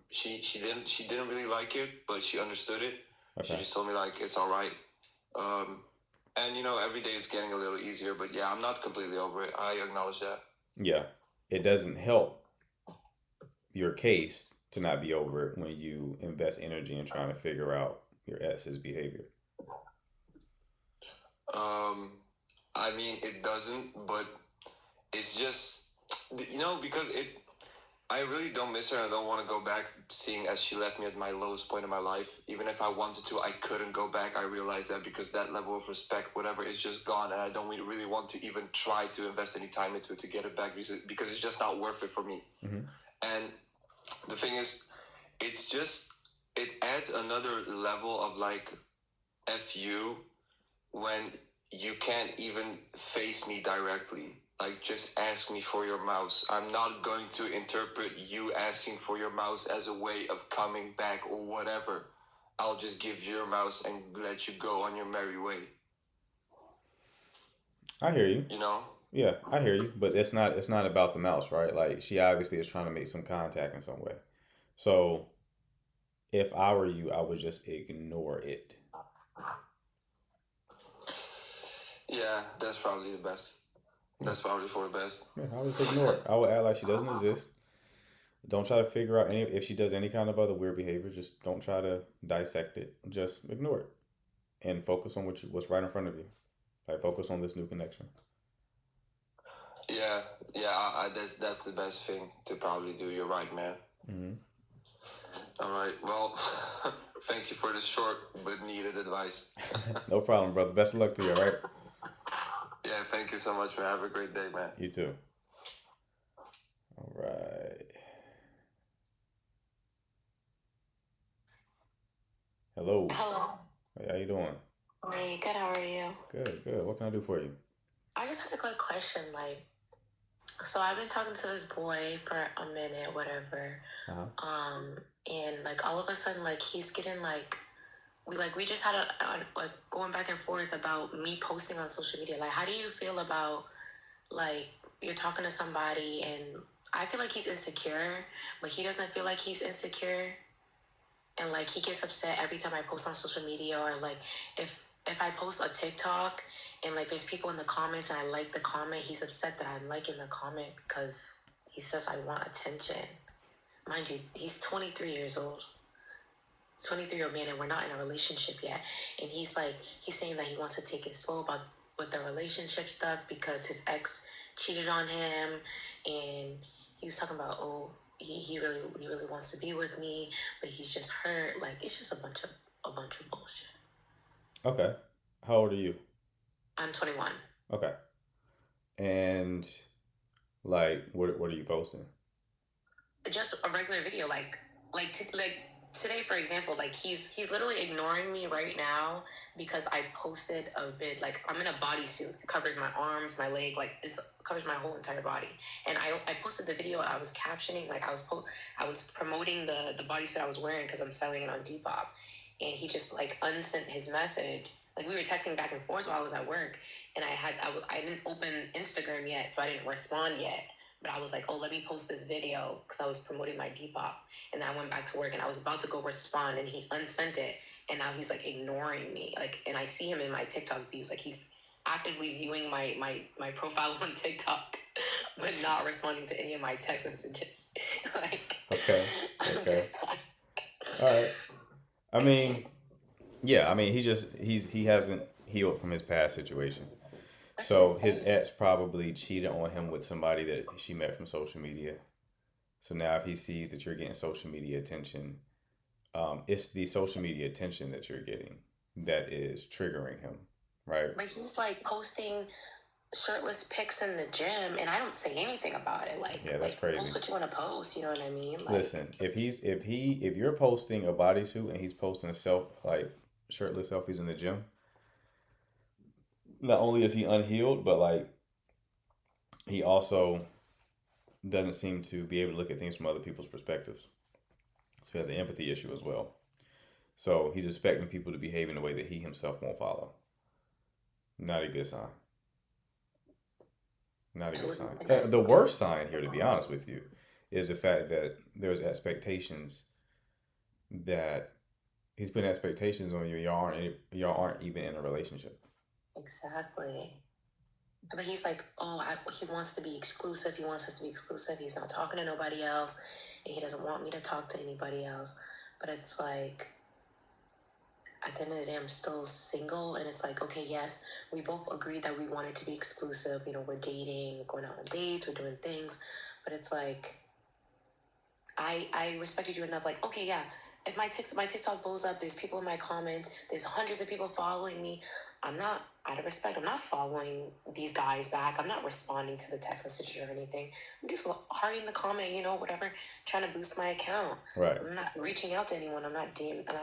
she didn't really like it, but she understood it. She Okay. just told me like it's all right. And every day it's getting a little easier, but yeah, I'm not completely over it. I acknowledge that. Yeah. It doesn't help your case to not be over it when you invest energy in trying to figure out your ex's behavior. I mean, it doesn't, but it's just, because I really don't miss her. I don't want to go back, seeing as she left me at my lowest point in my life. Even if I wanted to, I couldn't go back. I realized that because that level of respect, whatever, is just gone. And I don't really want to even try to invest any time into it to get it back because it's just not worth it for me. Mm-hmm. And the thing is, it adds another level of like, F you, when you can't even face me directly. Like, just ask me for your mouse. I'm not going to interpret you asking for your mouse as a way of coming back or whatever. I'll just give you your mouse and let you go on your merry way. I hear you. Yeah, I hear you. But it's not about the mouse, right? Like, she obviously is trying to make some contact in some way. So if I were you, I would just ignore it. Yeah, that's probably the best. That's probably for the best. Yeah, I would just ignore it. I would act like she doesn't exist. Don't try to figure out if she does any kind of other weird behavior. Just don't try to dissect it. Just ignore it and focus on what's right in front of you. Like, focus on this new connection. Yeah, that's the best thing to probably do. You're right, man. Mm-hmm. All right, well, thank you for the short but needed advice. No problem, brother. Best of luck to you, all right? Yeah, Thank you so much, man. Have a great day, man. You too. All right. Hello. Hello. Hey, how you doing? Hey, good. How are you? Good, good. What can I do for you? I just had a quick question. So I've been talking to this boy for a minute, whatever. Uh-huh. And like all of a sudden, like he's getting we just had like going back and forth about me posting on social media. Like, how do you feel about like you're talking to somebody and I feel like he's insecure, but he doesn't feel like he's insecure, and like he gets upset every time I post on social media, or like if I post a TikTok and like there's people in the comments and I like the comment, he's upset that I'm liking the comment because he says I want attention. Mind you, he's 23 years old. 23-year-old man, and we're not in a relationship yet. And he's saying that he wants to take it slow about with the relationship stuff because his ex cheated on him, and he was talking about, oh, he really wants to be with me, but he's just hurt. Like, it's just a bunch of bullshit. Okay. How old are you? I'm 21. Okay. And like, what are you posting? Just a regular video, like today, for example, like he's literally ignoring me right now because I posted a vid. Like, I'm in a bodysuit, it covers my arms, my leg, like it covers my whole entire body. And I posted the video. I was captioning, like I was promoting the bodysuit I was wearing because I'm selling it on Depop. And he just like unsent his message. Like, we were texting back and forth while I was at work, and I didn't open Instagram yet, so I didn't respond yet. But I was like, oh, let me post this video because I was promoting my Depop. And then I went back to work and I was about to go respond, and he unsent it. And now he's like ignoring me. Like, and I see him in my TikTok views. Like, he's actively viewing my profile on TikTok, but not responding to any of my text messages. Like, Okay. I'm Okay. just tired. All right. I mean, yeah. I mean, he hasn't healed from his past situation. That's So his insane. ex probably cheated on him with somebody that she met from social media. So now if he sees that you're getting social media attention, it's the social media attention that you're getting that is triggering him, right? But he's like posting shirtless pics in the gym, and I don't say anything about it. Yeah, that's Like crazy. post what you want to post. You know what I mean? Like, Listen, if you're posting a bodysuit and he's posting shirtless selfies in the gym, not only is he unhealed, but like he also doesn't seem to be able to look at things from other people's perspectives. So he has an empathy issue as well. So he's expecting people to behave in a way that he himself won't follow. Not a good sign. Not a good sign. The worst sign here, to be honest with you, is the fact that there's expectations that he's putting expectations on you. Y'all aren't even in a relationship. exactly. But he's like, oh, he wants to be exclusive. He wants us to be exclusive. He's not talking to nobody else, and he doesn't want me to talk to anybody else. But it's like, at the end of the day, I'm still single, and it's like, okay, yes, we both agreed that we wanted to be exclusive. You know, we're dating, we're going out on dates, we're doing things, but it's like, I respected you enough. Like, okay, yeah, if my TikTok blows up, there's people in my comments, there's hundreds of people following me. I'm not, out of respect, I'm not following these guys back. I'm not responding to the text message or anything. I'm just hearting the comment, you know, whatever, trying to boost my account. Right. I'm not reaching out to anyone. I'm not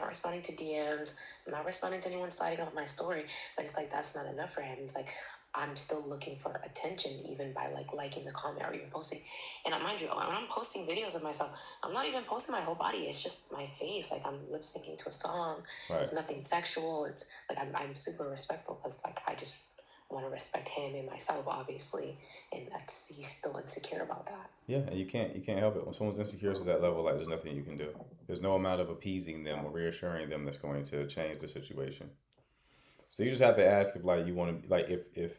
responding to DMs. I'm not responding to anyone sliding up my story. But it's like, that's not enough for him. He's like, I'm still looking for attention, even by like liking the comment or even posting. And mind you, when I'm posting videos of myself, I'm not even posting my whole body. It's just my face. Like, I'm lip syncing to a song. Right. It's nothing sexual. It's like, I'm super respectful because like I just want to respect him and myself, obviously. And he's still insecure about that. Yeah, and you can't help it when someone's insecure to that level. Like, there's nothing you can do. There's no amount of appeasing them or reassuring them that's going to change the situation. So you just have to ask if like you want to like if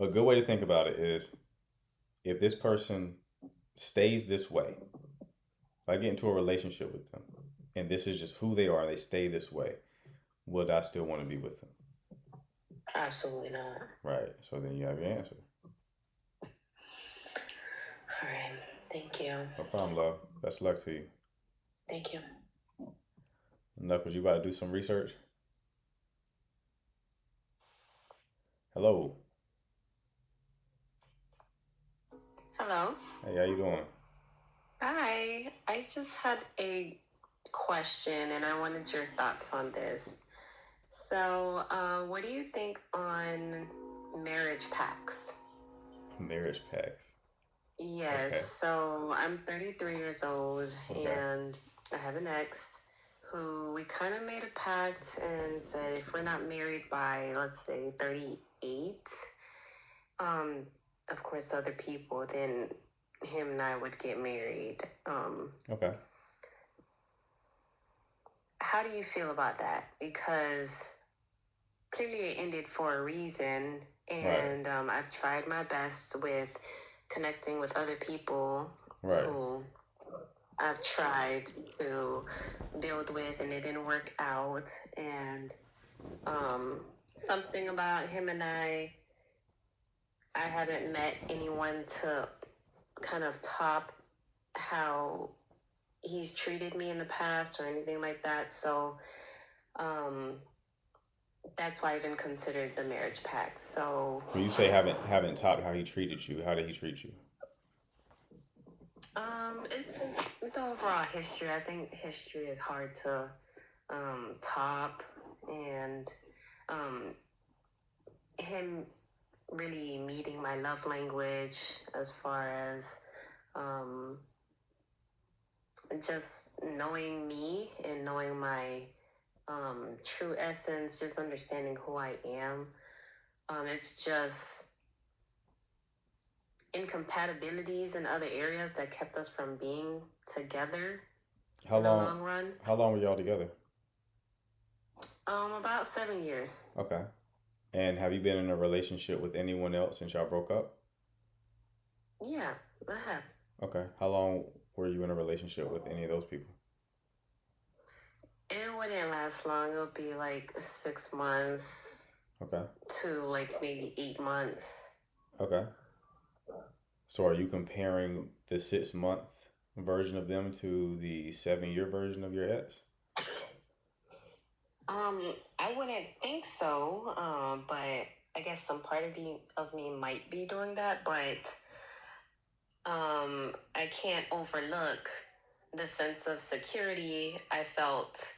a good way to think about it is if this person stays this way, if I get into a relationship with them and this is just who they are, they stay this way, would I still want to be with them? Absolutely not. Right. So then you have your answer. All right. Thank you. No problem, love. Best of luck to you. Thank you. Knuckles, you about to do some research? Hello. Hello. Hey, how you doing? Hi. I just had a question and I wanted your thoughts on this. So, what do you think on marriage pacts? Marriage pacts. Yes. Okay. So, I'm 33 years old Okay. and I have an ex who we kind of made a pact and said if we're not married by, let's say, 38, um, of course, other people, then him and I would get married. Okay. How do you feel about that? Because clearly it ended for a reason, Right. and I've tried my best with connecting with other people Right. who I've tried to build with, and it didn't work out. And something about him and I haven't met anyone to kind of top how he's treated me in the past or anything like that. So that's why I even considered the marriage pact. So When you say haven't topped how he treated you, how did he treat you? it's just the overall history. I think history is hard to top, and him really meeting my love language as far as just knowing me and knowing my true essence, just understanding who I am. It's just incompatibilities in other areas that kept us from being together How in the long? long run. How long were y'all together? About 7 years. Okay. And have you been in a relationship with anyone else since y'all broke up? Yeah, I have. Okay. How long were you in a relationship with any of those people? It wouldn't last long. It would be like 6 months Okay. to like maybe 8 months. Okay. So are you comparing the 6 month version of them to the 7 year version of your ex? I wouldn't think so. But I guess some part of me might be doing that, but I can't overlook the sense of security I felt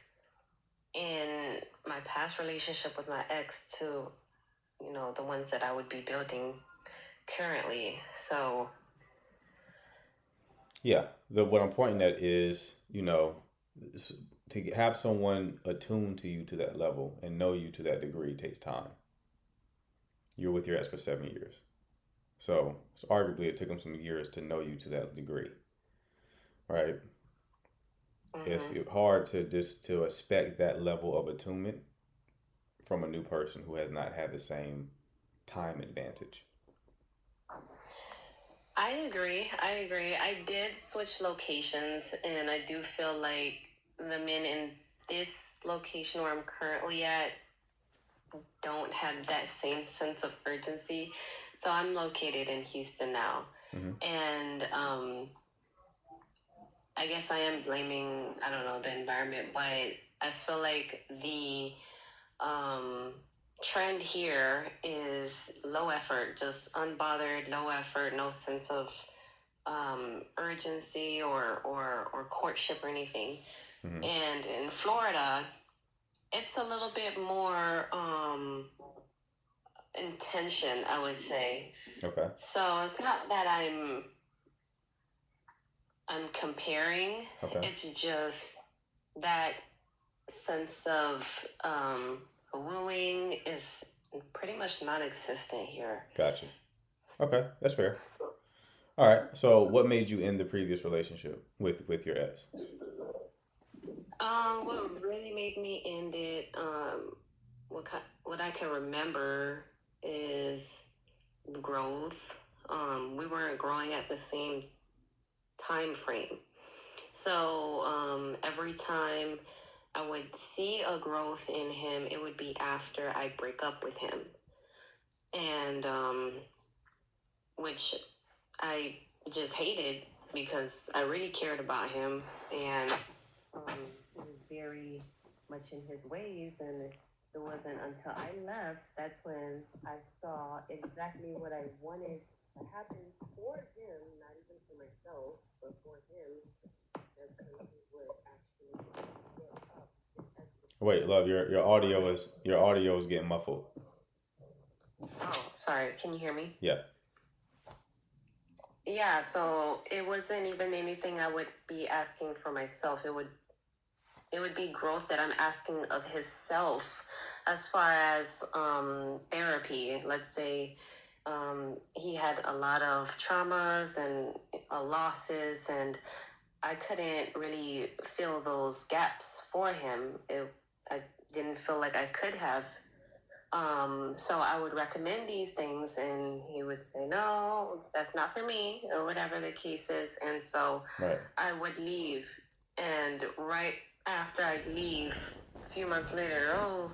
in my past relationship with my ex to, the ones that I would be building currently. So Yeah. What I'm pointing at is, to have someone attuned to you to that level and know you to that degree takes time. You're with your ex for 7 years. So arguably it took him some years to know you to that degree. Right? It's hard to expect that level of attunement from a new person who has not had the same time advantage. I agree. I did switch locations, and I do feel like the men in this location where I'm currently at don't have that same sense of urgency. So I'm located in Houston now. And I guess I am blaming, I don't know, the environment, but I feel like the trend here is low effort, just unbothered, low effort, no sense of urgency or courtship or anything. And in Florida, it's a little bit more intention, I would say. Okay. So it's not that I'm comparing. Okay. It's just that sense of wooing is pretty much non-existent here. Gotcha. Okay, that's fair. All right. So what made you end the previous relationship with your ex? What really made me end it, what I can remember is growth. We weren't growing at the same time frame. So every time I would see a growth in him, it would be after I break up with him. And which I just hated because I really cared about him, and he was very much in his ways, and it wasn't until I left that's when I saw exactly what I wanted to happen for him, not Wait, love, your audio is getting muffled. Oh, sorry. Can you hear me? Yeah. Yeah, so it wasn't even anything I would be asking for myself. It would be growth that I'm asking of his self as far as therapy. Let's say he had a lot of traumas and losses, and I couldn't really fill those gaps for him. I didn't feel like I could have. So I would recommend these things, and he would say, "No, that's not for me," or whatever the case is. And so Right. I would leave, and right after I'd leave, a few months later, oh,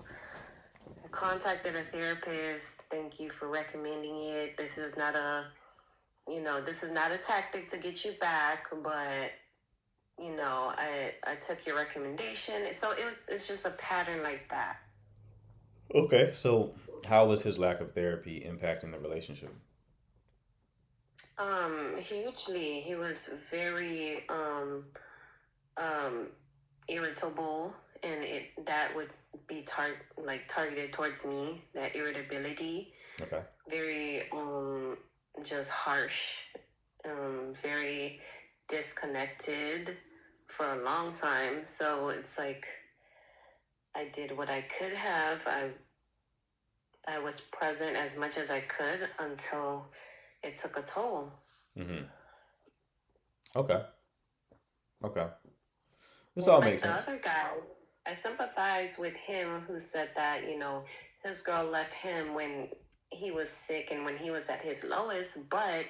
I contacted a therapist. Thank you for recommending it. This is not a tactic to get you back, but I took your recommendation. So it's just a pattern like that. Okay. So how was his lack of therapy impacting the relationship? Hugely. He was very um irritable, and that would be targeted towards me, that irritability. Okay. Very just harsh, very disconnected for a long time. So it's like I did what I could have. I was present as much as I could until it took a toll. Mm-hmm. Okay. Okay. This And all like makes the sense. other guy, I sympathize with him who said that, his girl left him when he was sick and when he was at his lowest, but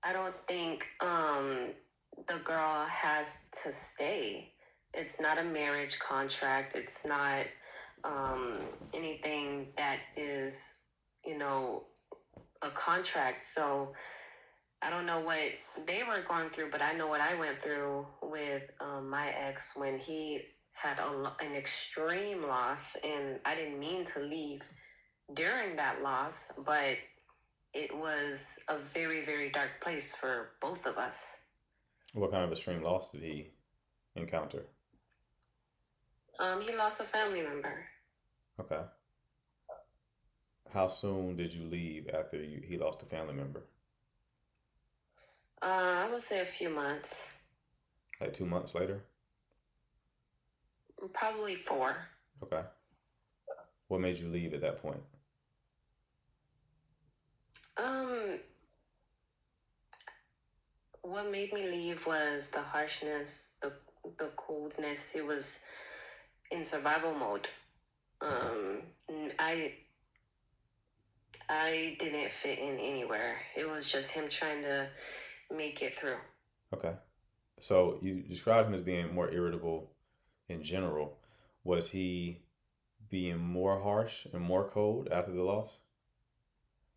I don't think the girl has to stay. It's not a marriage contract. It's not anything that is, a contract. So I don't know what they were going through, but I know what I went through with my ex when he had an extreme loss, and I didn't mean to leave during that loss, but it was a very, very dark place for both of us. What kind of extreme loss did he encounter? He lost a family member. Okay. How soon did you leave after he lost a family member? I would say a few months, Like 2 months later? probably 4. Okay. What made you leave at that point? Um, what made me leave was the harshness, the coldness. It was in survival mode. Okay. I didn't fit in anywhere. It was just him trying to make it through. Okay. So you described him as being more irritable in general. Was he being more harsh and more cold after the loss?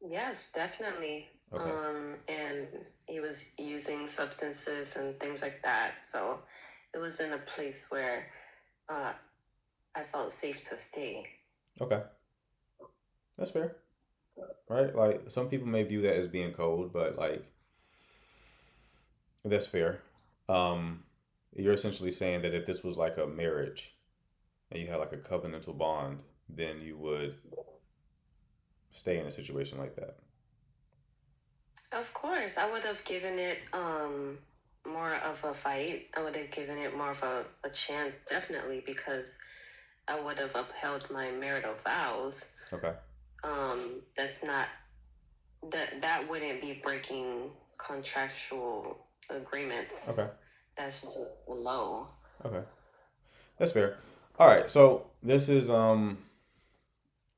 Yes, definitely. Okay. And he was using substances and things like that. So it was in a place where uh, I felt safe to stay. Okay. That's fair. Right? Like some people may view that as being cold, but like that's fair. Um, you're essentially saying that if this was like a marriage and you had like a covenantal bond, then you would stay in a situation like that. Of course, I would have given it more of a fight. I would have given it more of a chance, definitely, because I would have upheld my marital vows. Okay. That's not that wouldn't be breaking contractual agreements. Okay. That's just low. Okay. That's fair. All right. So this is how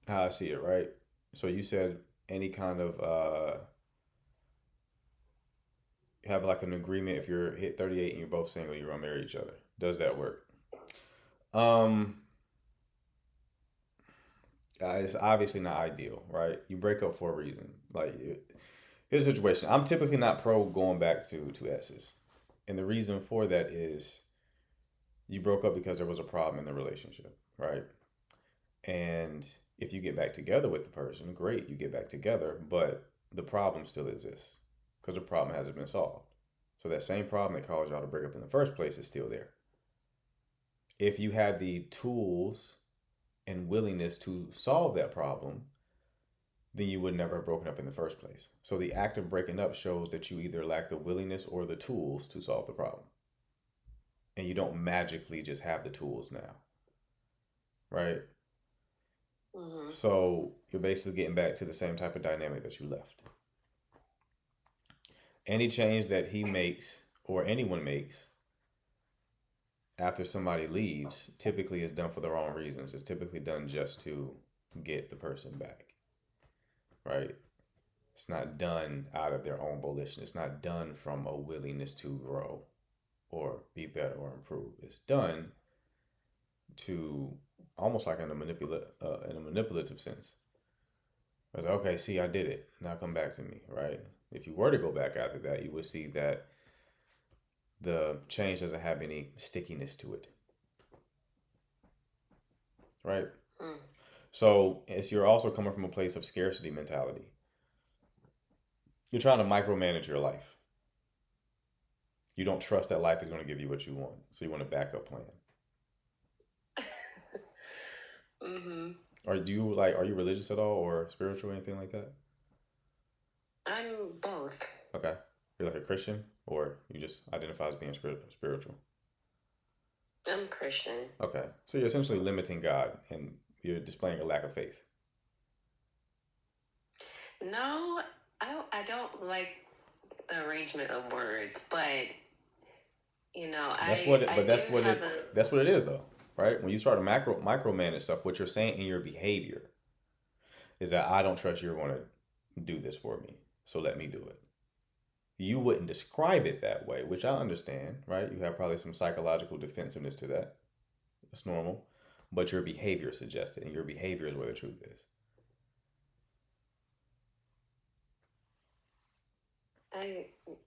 I see it, right? So you said any kind of have like an agreement if you're hit 38 and you're both single, you're gonna marry each other. Does that work? Um, it's obviously not ideal, right? You break up for a reason. Like here's the situation. I'm typically not pro going back to exes, and the reason for that is you broke up because there was a problem in the relationship, right? And if you get back together with the person, great, you get back together, but the problem still exists because the problem hasn't been solved. So that same problem that caused y'all to break up in the first place is still there. if you had the tools and willingness to solve that problem, then you would never have broken up in the first place. So the act of breaking up shows that you either lack the willingness or the tools to solve the problem. And you don't magically just have the tools now. Right? Mm-hmm. So you're basically getting back to the same type of dynamic that you left. Any change that he makes or anyone makes after somebody leaves typically is done for the wrong reasons. It's typically done just to get the person back. Right? It's not done out of their own volition. It's not done from a willingness to grow or be better or improve. It's done to almost like in a manipulative sense. It's like, okay, see, I did it. Now come back to me, right? If you were to go back after that, you would see that the change doesn't have any stickiness to it. Right? Mm. So you're also coming from a place of scarcity mentality. You're trying to micromanage your life. You don't trust that life is going to give you what you want. So you want a backup plan. Mm-hmm. Are you religious at all or spiritual or anything like that? I'm both. Okay. You're like a Christian or you just identify as being spiritual? I'm Christian. Okay. So you're essentially limiting God and you're displaying a lack of faith. No, I don't like the arrangement of words, but That's what it is though, right? When you start to micromanage stuff, what you're saying in your behavior is that I don't trust you're going to do this for me, so let me do it. You wouldn't describe it that way, which I understand, right? You have probably some psychological defensiveness to that. It's normal. But your behavior suggests it, and your behavior is where the truth is.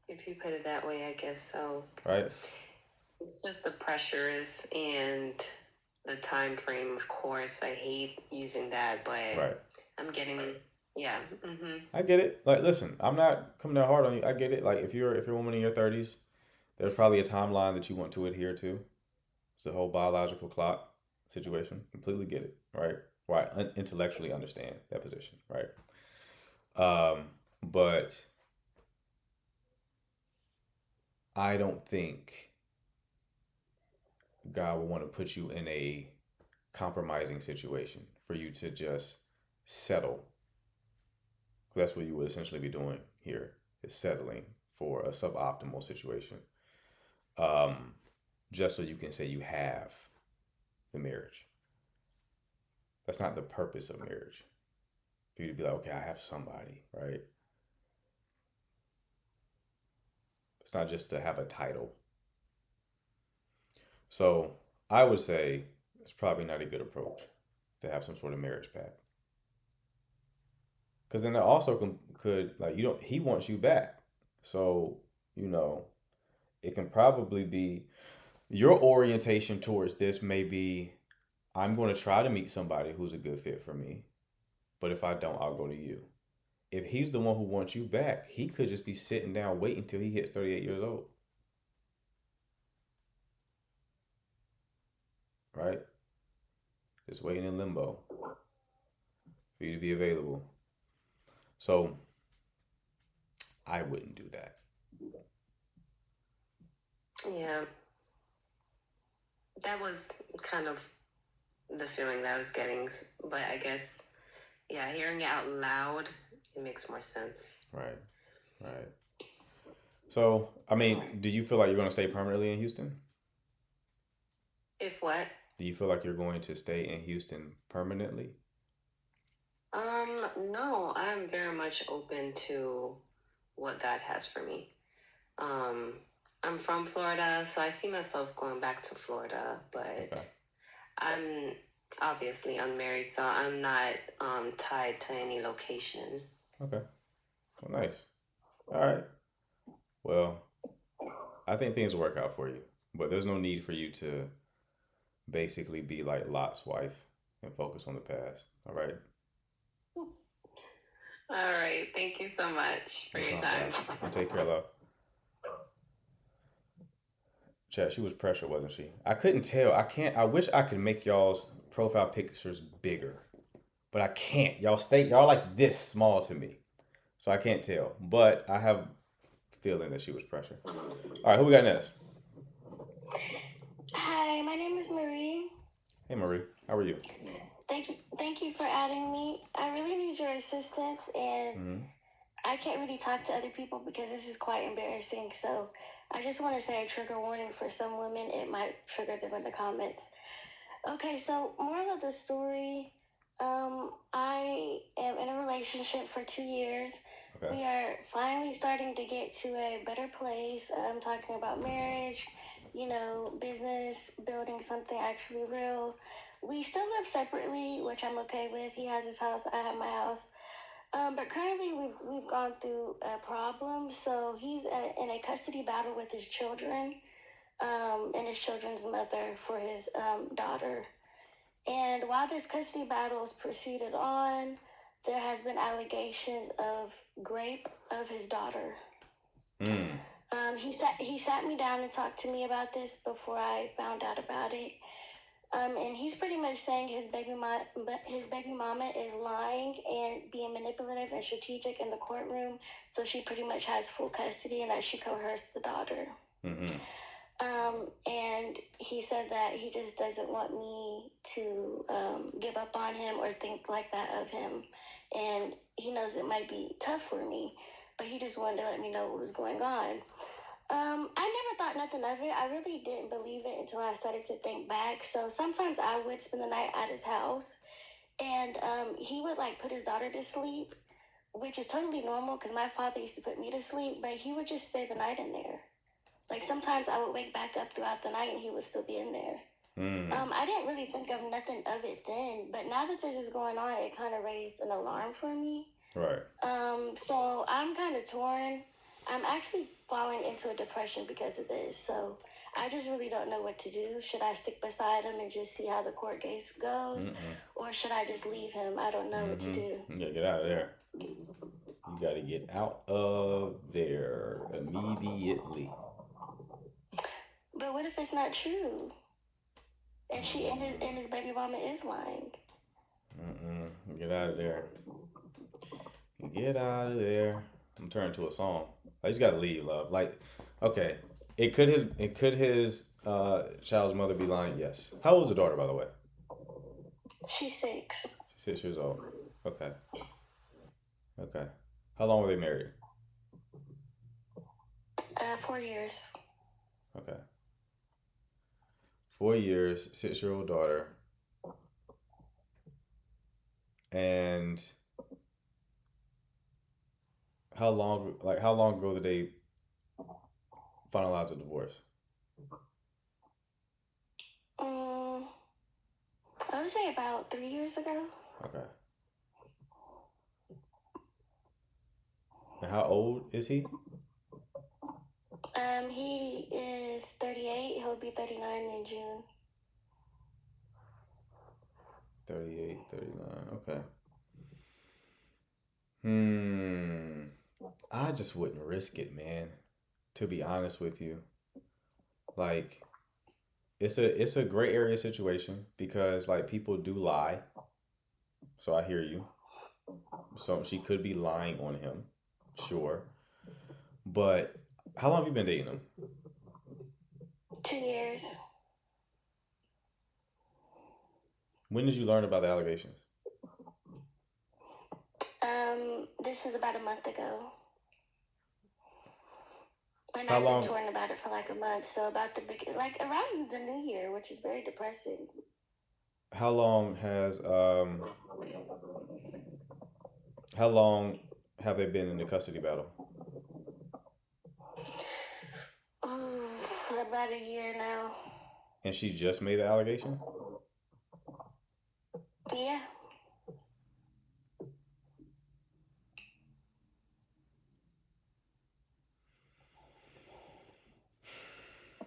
If you put it that way, I guess so. Right? It's just the pressures and the time frame, of course. I hate using that, but Right. I'm getting, yeah. Mm-hmm. I get it. Like, listen, I'm not coming down hard on you. I get it. Like, if you're a woman in your 30s, there's probably a timeline that you want to adhere to. It's the whole biological clock situation. Completely get it, right? Right. Intellectually understand that position, right? But I don't think God would want to put you in a compromising situation for you to just settle. That's what you would essentially be doing here, is settling for a suboptimal situation. Just so you can say you have the marriage. That's not the purpose of marriage. For you to be like, okay, I have somebody, right? It's not just to have a title. So I would say it's probably not a good approach to have some sort of marriage pact. Because then it also could like, he wants you back. So, it can probably be your orientation towards this may be, I'm going to try to meet somebody who's a good fit for me. But if I don't, I'll go to you. If he's the one who wants you back, he could just be sitting down waiting till he hits 38 years old. Right? Just waiting in limbo for you to be available. So I wouldn't do that. Yeah. That was kind of the feeling that I was getting. But I guess, yeah, hearing it out loud, it makes more sense. Right. So, I mean, do you feel like you're going to stay permanently in Houston? If what? Do you feel like you're going to stay in Houston permanently? No, I'm very much open to what God has for me. I'm from Florida, so I see myself going back to Florida, but Okay. I'm obviously unmarried, so I'm not tied to any location. Okay. Well, nice. All right. Well, I think things will work out for you, but there's no need for you to basically be like Lot's wife and focus on the past. All right. All right. Thank you so much for your time. Take care, love. Chat, she was pressure, wasn't she? I couldn't tell. I wish I could make y'all's profile pictures bigger, but I can't. Y'all like this small to me, so I can't tell. But I have a feeling that she was pressure. All right, who we got next? Hi, my name is Marie. Hey Marie, how are you? Thank you for adding me. I really need your assistance, and I can't really talk to other people because this is quite embarrassing. So I just want to say a trigger warning for some women. It might trigger them in the comments. Okay, so moral of the story. I am in a relationship for 2 years. Okay. We are finally starting to get to a better place. I'm talking about marriage, business, building something actually real. We still live separately, which I'm okay with. He has his house, I have my house. But currently, we've gone through a problem. So he's in a custody battle with his children, and his children's mother for his daughter. And while this custody battle has proceeded on, there has been allegations of rape of his daughter. He sat me down and talked to me about this before I found out about it. And he's pretty much saying his baby mama is lying and being manipulative and strategic in the courtroom, so she pretty much has full custody and that she coerced the daughter. And he said that he just doesn't want me to give up on him or think like that of him, and he knows it might be tough for me, but he just wanted to let me know what was going on. I never thought nothing of it. I really didn't believe it until I started to think back. So sometimes I would spend the night at his house, and he would put his daughter to sleep, which is totally normal because my father used to put me to sleep, but he would just stay the night in there. Sometimes I would wake back up throughout the night and he would still be in there. I didn't really think of nothing of it then, but now that this is going on, it kind of raised an alarm for me. Right. So I'm kind of torn. I'm actually falling into a depression because of this. So I just really don't know what to do. Should I stick beside him and just see how the court case goes? Or should I just leave him? I don't know what to do. You gotta get out of there. You gotta get out of there immediately. But what if it's not true? And his baby mama is lying. Get out of there. Get out of there. I'm turning to a song. I just gotta leave, love. Okay. Could his child's mother be lying? Yes. How old is the daughter, by the way? She's 6. She's 6 years old. Okay. How long were they married? 4 years. Okay. 4 years, 6-year-old daughter. And how long ago did they finalize the divorce? I would say about 3 years ago. Okay. And how old is he? He is 38. He'll be 39 in June. 38, 39. Okay. I just wouldn't risk it, man. To be honest with you. It's a gray area situation because people do lie. So I hear you. So she could be lying on him. Sure. But how long have you been dating him? 2 years. When did you learn about the allegations? This was about a month ago. And How I've long? been torn about it for a month. So about around the new year, which is very depressing. How long have they been in the custody battle? About a year now. And she just made the allegation? Yeah.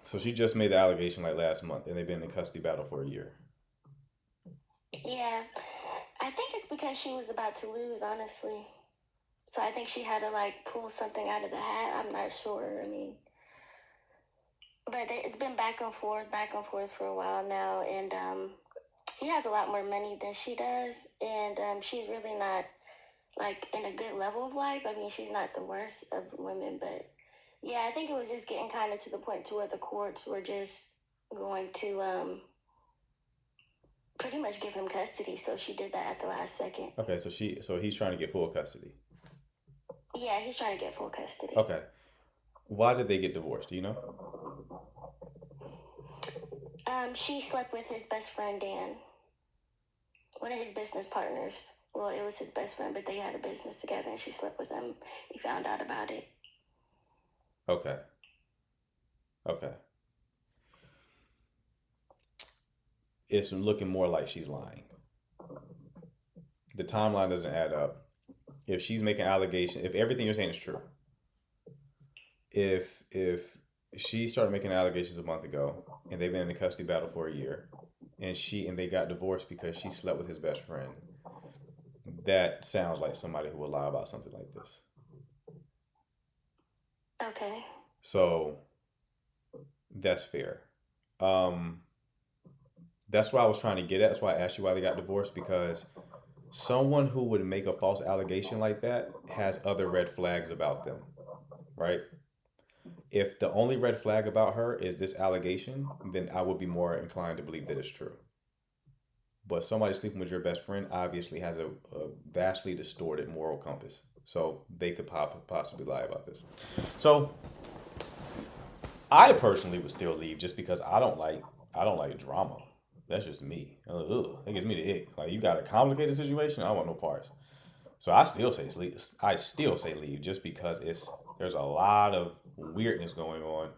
So she just made the allegation last month, and they've been in a custody battle for a year. Yeah. I think it's because she was about to lose, honestly. So I think she had to pull something out of the hat. I'm not sure. but it's been back and forth for a while now, and he has a lot more money than she does, and she's really not like in a good level of life. I mean, she's not the worst of women, but yeah, I think it was just getting kind of to the point to where the courts were just going to pretty much give him custody. So she did that at the last second. Okay, so he's trying to get full custody. Yeah, he's trying to get full custody. Okay. Why did they get divorced? Do you know? She slept with his best friend Dan, one of his business partners. Well, it was his best friend, but they had a business together, and she slept with him. He found out about it. Okay. It's looking more like she's lying. The timeline doesn't add up. If she's making allegations, if everything you're saying is true, if she started making allegations a month ago and they've been in a custody battle for a year, and they got divorced because she slept with his best friend, that sounds like somebody who would lie about something like this. Okay. So that's fair. That's what I was trying to get at. That's why I asked you why they got divorced, because someone who would make a false allegation like that has other red flags about them, right? If the only red flag about her is this allegation, then I would be more inclined to believe that it's true. But somebody sleeping with your best friend obviously has a vastly distorted moral compass. So they could possibly lie about this. So I personally would still leave just because I don't like drama. That's just me. Ugh, it gives me the ick. Like, you got a complicated situation, I don't want no parts. So I still say leave. Just because there's a lot of weirdness going on,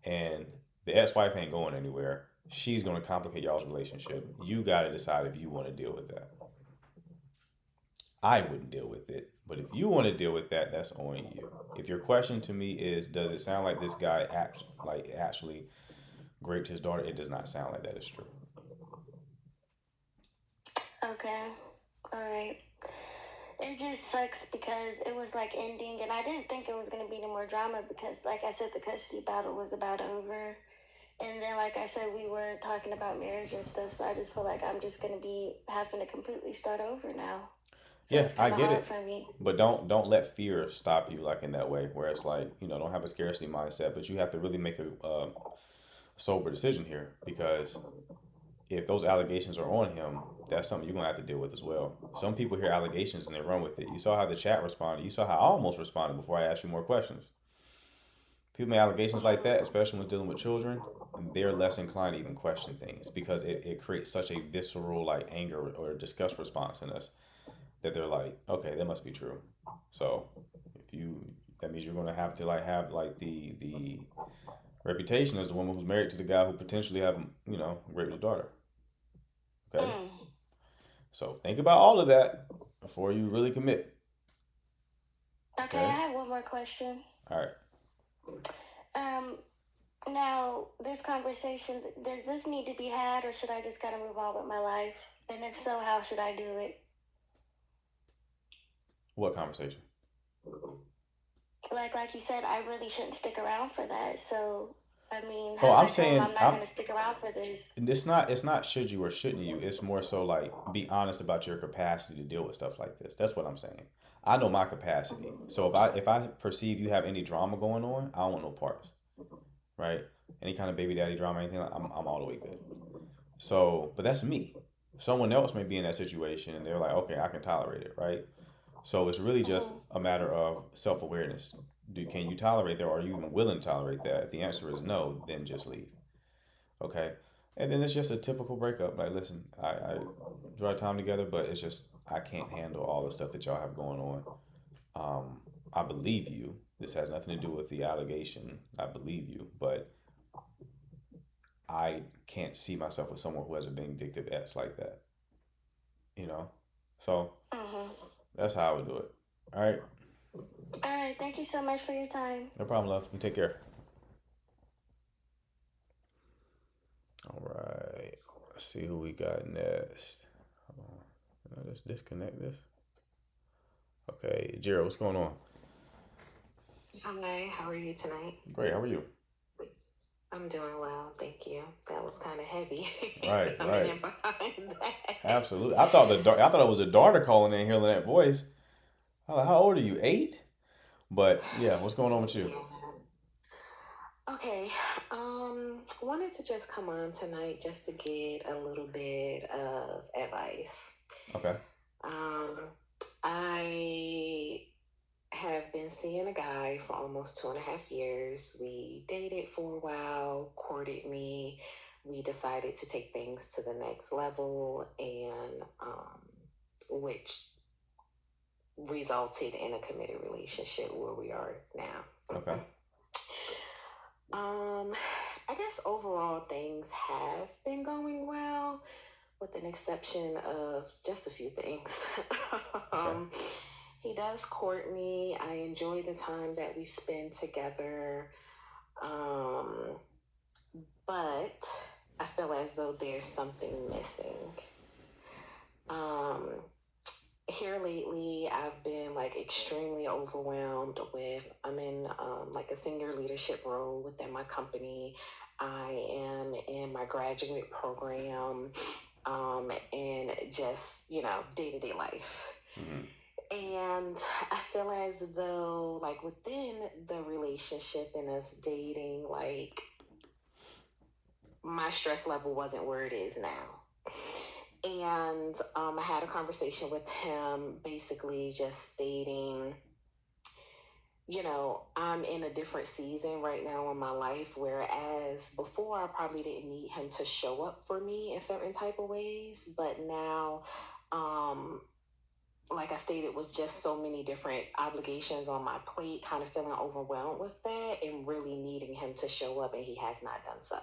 and the ex-wife ain't going anywhere. She's going to complicate y'all's relationship. You got to decide if you want to deal with that. I wouldn't deal with it, but if you want to deal with that, that's on you. If your question to me is, does it sound like this guy actually raped his daughter? It does not sound like that is true. Okay. All right. It just sucks because it was like ending, and I didn't think it was going to be any more drama because, like I said, the custody battle was about over. And then, like I said, we were talking about marriage and stuff, so I just feel like I'm just going to be having to completely start over now. So Yes, I get it. for me. But don't let fear stop you like in that way, where it's like, don't have a scarcity mindset, but you have to really make a sober decision here, because if those allegations are on him, that's something you're going to have to deal with as well. Some people hear allegations and they run with it. You saw how the chat responded. You saw how I almost responded before I asked you more questions. People make allegations like that, especially when dealing with children, they're less inclined to even question things because it creates such a visceral like anger or disgust response in us that they're like, okay, that must be true. So that means you're going to have the reputation as the woman who's married to the guy who potentially have, raped his daughter. Okay. So think about all of that before you really commit. Okay, I have one more question. All right. Now, this conversation, does this need to be had, or should I just kind of move on with my life? And if so, how should I do it? What conversation? Like you said, I really shouldn't stick around for that. So, I mean, I'm saying I'm not going to stick around for this. It's not should you or shouldn't you. It's more so like be honest about your capacity to deal with stuff like this. That's what I'm saying. I know my capacity. So if I perceive you have any drama going on, I don't want no parts. Right? Any kind of baby daddy drama, anything, I'm all the way good. So, but that's me. Someone else may be in that situation and they're like, okay, I can tolerate it, right? So it's really just a matter of self-awareness. Can you tolerate that, or are you even willing to tolerate that? If the answer is no, then just leave. Okay? And then it's just a typical breakup. Like, listen, I draw time together, but it's just I can't handle all the stuff that y'all have going on. I believe you. This has nothing to do with the allegation. I believe you, but I can't see myself with someone who has a vindictive ex like that. So that's how I would do it. All right. All right. Thank you so much for your time. No problem, love. You take care. All right. Let's see who we got next. Hold on. Let's disconnect this. Okay. Jiro, what's going on? Hi, how are you tonight? Great. How are you? I'm doing well, thank you. That was kind of heavy. Right, Coming right. in behind that. Absolutely. I thought it was a daughter calling in, hearing that voice. I was like, how old are you? 8? But yeah, what's going on with you? Yeah. Okay. Wanted to just come on tonight just to get a little bit of advice. Okay. Um, I have been seeing a guy for almost 2.5 years. We dated for a while, courted me. We decided to take things to the next level, and which resulted in a committed relationship where we are now. Okay. I guess overall things have been going well, with an exception of just a few things. Okay. He does court me. I enjoy the time that we spend together. But I feel as though there's something missing. Here lately, I've been like extremely overwhelmed with, I'm in like a senior leadership role within my company. I am in my graduate program, and just, day-to-day life. Mm-hmm. And I feel as though, like, within the relationship and us dating, like, my stress level wasn't where it is now. And I had a conversation with him, basically just stating, I'm in a different season right now in my life, whereas before I probably didn't need him to show up for me in certain type of ways. But now, like I stated, with just so many different obligations on my plate, kind of feeling overwhelmed with that and really needing him to show up, and he has not done so.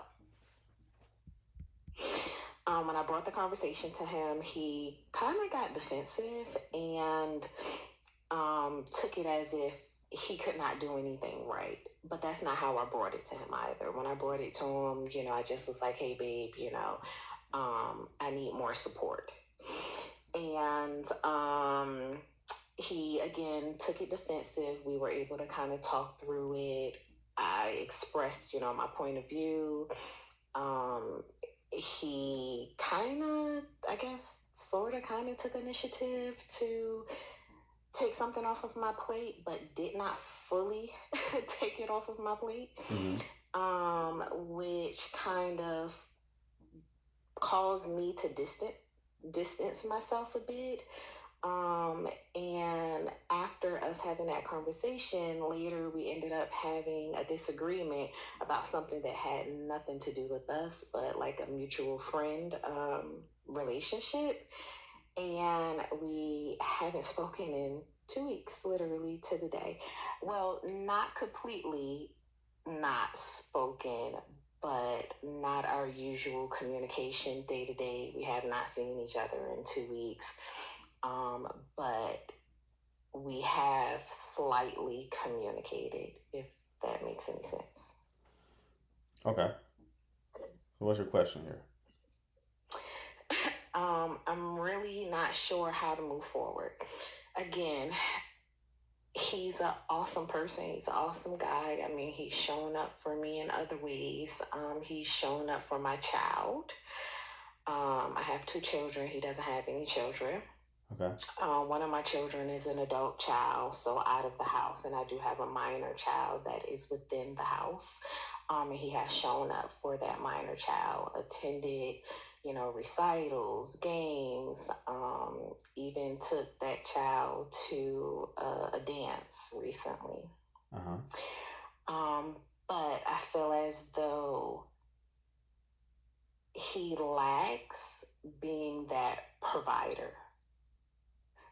When I brought the conversation to him, he kind of got defensive and took it as if he could not do anything right. But that's not how I brought it to him either. When I brought it to him, I just was like, hey, babe, I need more support. And he, again, took it defensive. We were able to kind of talk through it. I expressed, my point of view. He kind of, I guess, sort of kind of took initiative to take something off of my plate, but did not fully take it off of my plate, which kind of caused me to distance myself a bit. And after us having that conversation, later we ended up having a disagreement about something that had nothing to do with us, but like a mutual friend relationship. And we haven't spoken in 2 weeks, literally to the day. Well, not completely not spoken, but not our usual communication day to day. We have not seen each other in 2 weeks. But we have slightly communicated, if that makes any sense. Okay. So what's your question here? I'm really not sure how to move forward. Again, he's an awesome person. He's an awesome guy. I mean, he's shown up for me in other ways. He's shown up for my child. I have 2 children. He doesn't have any children. Okay. One of my children is an adult child, so out of the house, and I do have a minor child that is within the house. And he has shown up for that minor child, attended, recitals, games, even took that child to a dance recently. But I feel as though he lacks being that provider.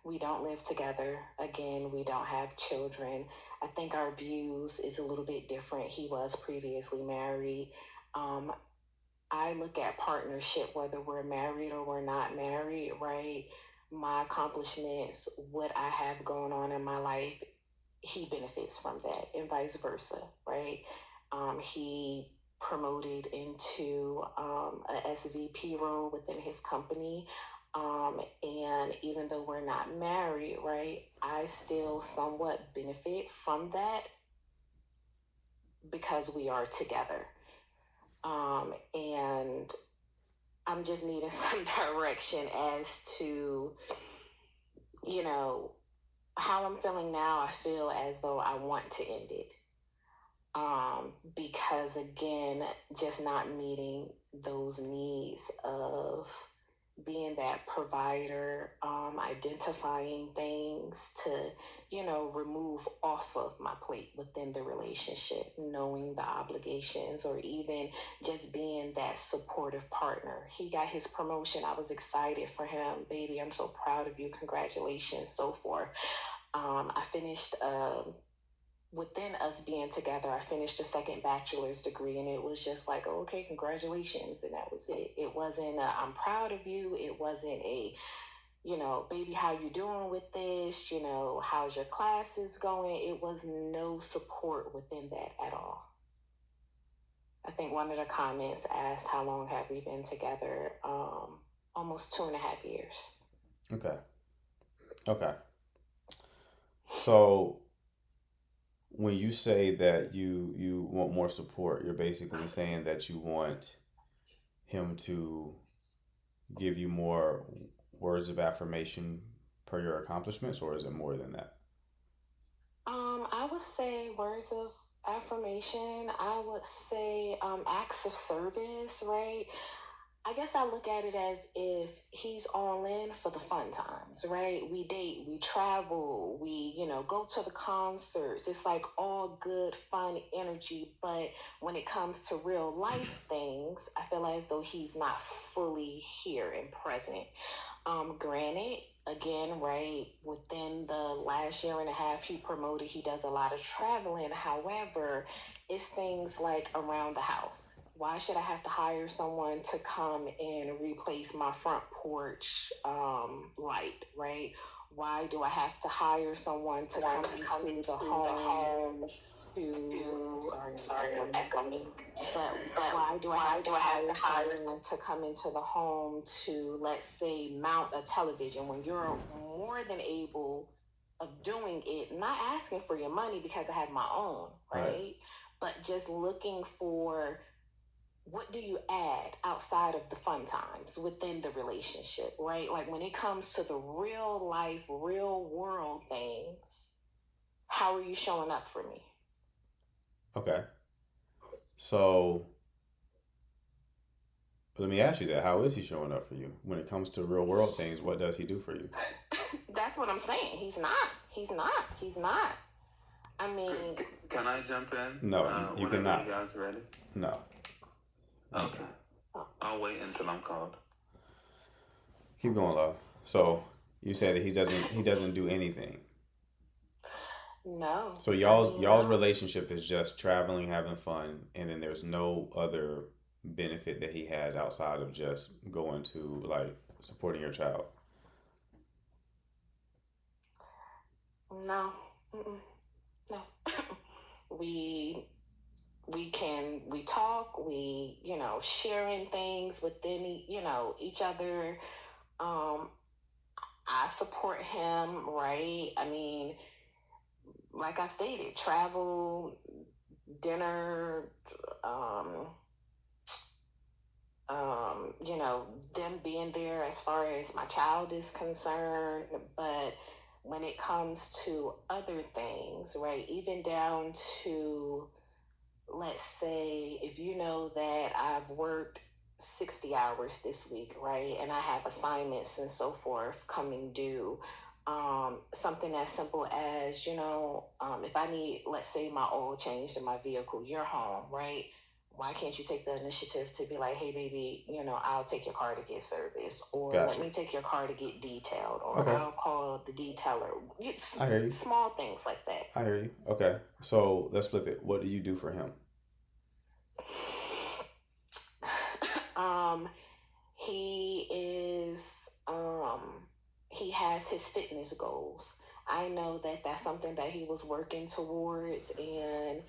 We don't live together. Again, we don't have children. I think our views is a little bit different. He was previously married. I look at partnership, whether we're married or we're not married, right? My accomplishments, what I have going on in my life, he benefits from that, and vice versa, right? He promoted into a SVP role within his company. And even though we're not married, right, I still somewhat benefit from that because we are together. And I'm just needing some direction as to, you know, how I'm feeling now. I feel as though I want to end it. Because again, just not meeting those needs of being that provider, identifying things to, you know, remove off of my plate within the relationship, knowing the obligations, or even just being that supportive partner. He got his promotion. I was excited for him. Baby, I'm so proud of you. Congratulations, so forth. I finished, within us being together, I finished a second bachelor's degree, and it was just like, oh, okay, congratulations. And that was it. It wasn't a, I'm proud of you. It wasn't a, you know, baby, how you doing with this? You know, how's your classes going? It was no support within that at all. I think one of the comments asked, how long have we been together? Almost 2.5 years. Okay. So when you say that you want more support, you're basically saying that you want him to give you more words of affirmation per your accomplishments, or is it more than that? I would say words of affirmation. I would say acts of service, right? I guess I look at it as if he's all in for the fun times, right? We date, we travel, we, you know, go to the concerts. It's like all good, fun energy. But when it comes to real life things, I feel as though he's not fully here and present. Granted, again, right, within the last 1.5 years, he promoted, he does a lot of traveling. However, it's things like around the house. Why should I have to hire someone to come and replace my front porch light, right? Why do I have to hire someone to come into the home to, sorry, I'm echoing. But why do I have to hire someone to come into the home to, let's say, mount a television when you're more than able of doing it, not asking for your money because I have my own, right? But just looking for, what do you add outside of the fun times within the relationship, right? Like when it comes to the real life, real world things, how are you showing up for me? Okay. So let me ask you that. How is he showing up for you? When it comes to real world things, what does he do for you? That's what I'm saying. He's not. I mean... Can I jump in? No, you cannot. You guys ready? No. Okay. I'll wait until I'm called. Keep going, love. So you said that he doesn't do anything. No. So y'all's relationship is just traveling, having fun, and then there's no other benefit that he has outside of just going to, like, supporting your child. No. No. we talk, we, you know, sharing things within, you know, each other. I support him, right? I mean, like I stated, travel, dinner, you know, them being there as far as my child is concerned. But when it comes to other things, right, even down to, let's say, if you know that I've worked 60 hours this week, right, and I have assignments and so forth coming due, something as simple as, you know, if I need, let's say, my oil changed in my vehicle, you're home, right? Why can't you take the initiative to be like, hey, baby, you know, I'll take your car to get service, or Gotcha. let me take your car to get detailed, or Okay. I'll call the detailer. I hear you. Small things like that. I hear you. Okay. So let's flip it. What do you do for him? He is, he has his fitness goals. I know that that's something that he was working towards, and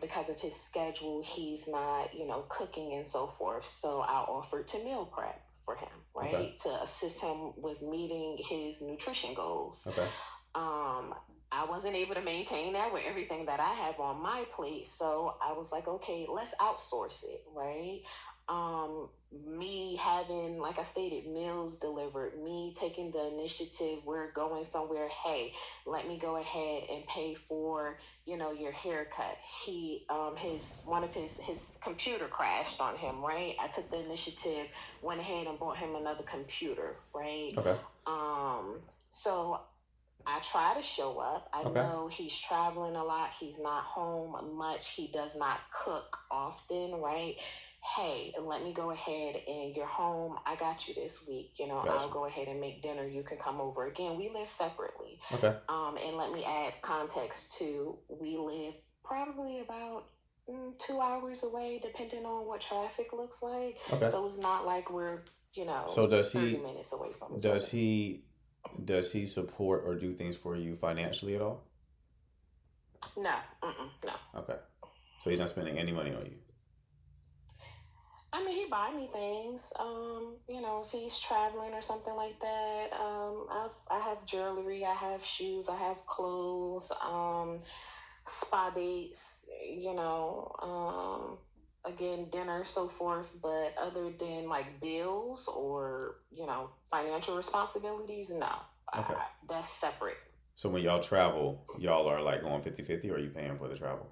because of his schedule, he's not, you know, cooking and so forth. So I offered to meal prep for him, right, to assist him with meeting his nutrition goals. Okay. I wasn't able to maintain that with everything that I have on my plate. So I was like, okay, let's outsource it, right? Me having, like I stated, meals delivered, me taking the initiative, we're going somewhere, hey, let me go ahead and pay for, your haircut. He one of his computer crashed on him, right? I took the initiative, went ahead and bought him another computer, right? Okay. So I try to show up. I know he's traveling a lot. He's not home much. He does not cook often, right? Hey, let me go ahead and you're home. I got you this week. Gotcha. I'll go ahead and make dinner. You can come over. Again, we live separately. Okay. And let me add context to, we live probably about 2 hours away, depending on what traffic looks like. Okay. So it's not like we're, So does 30 minutes away from each does other. does he support or do things for you financially at all? No. No. Okay. So he's not spending any money on you. I mean, he buy me things. If he's traveling or something like that. I have jewelry, I have shoes, I have clothes, spa dates, again, dinner, so forth. But other than like bills or, financial responsibilities, no. Okay. That's separate. So when y'all travel, y'all are like going 50-50, or are you paying for the travel?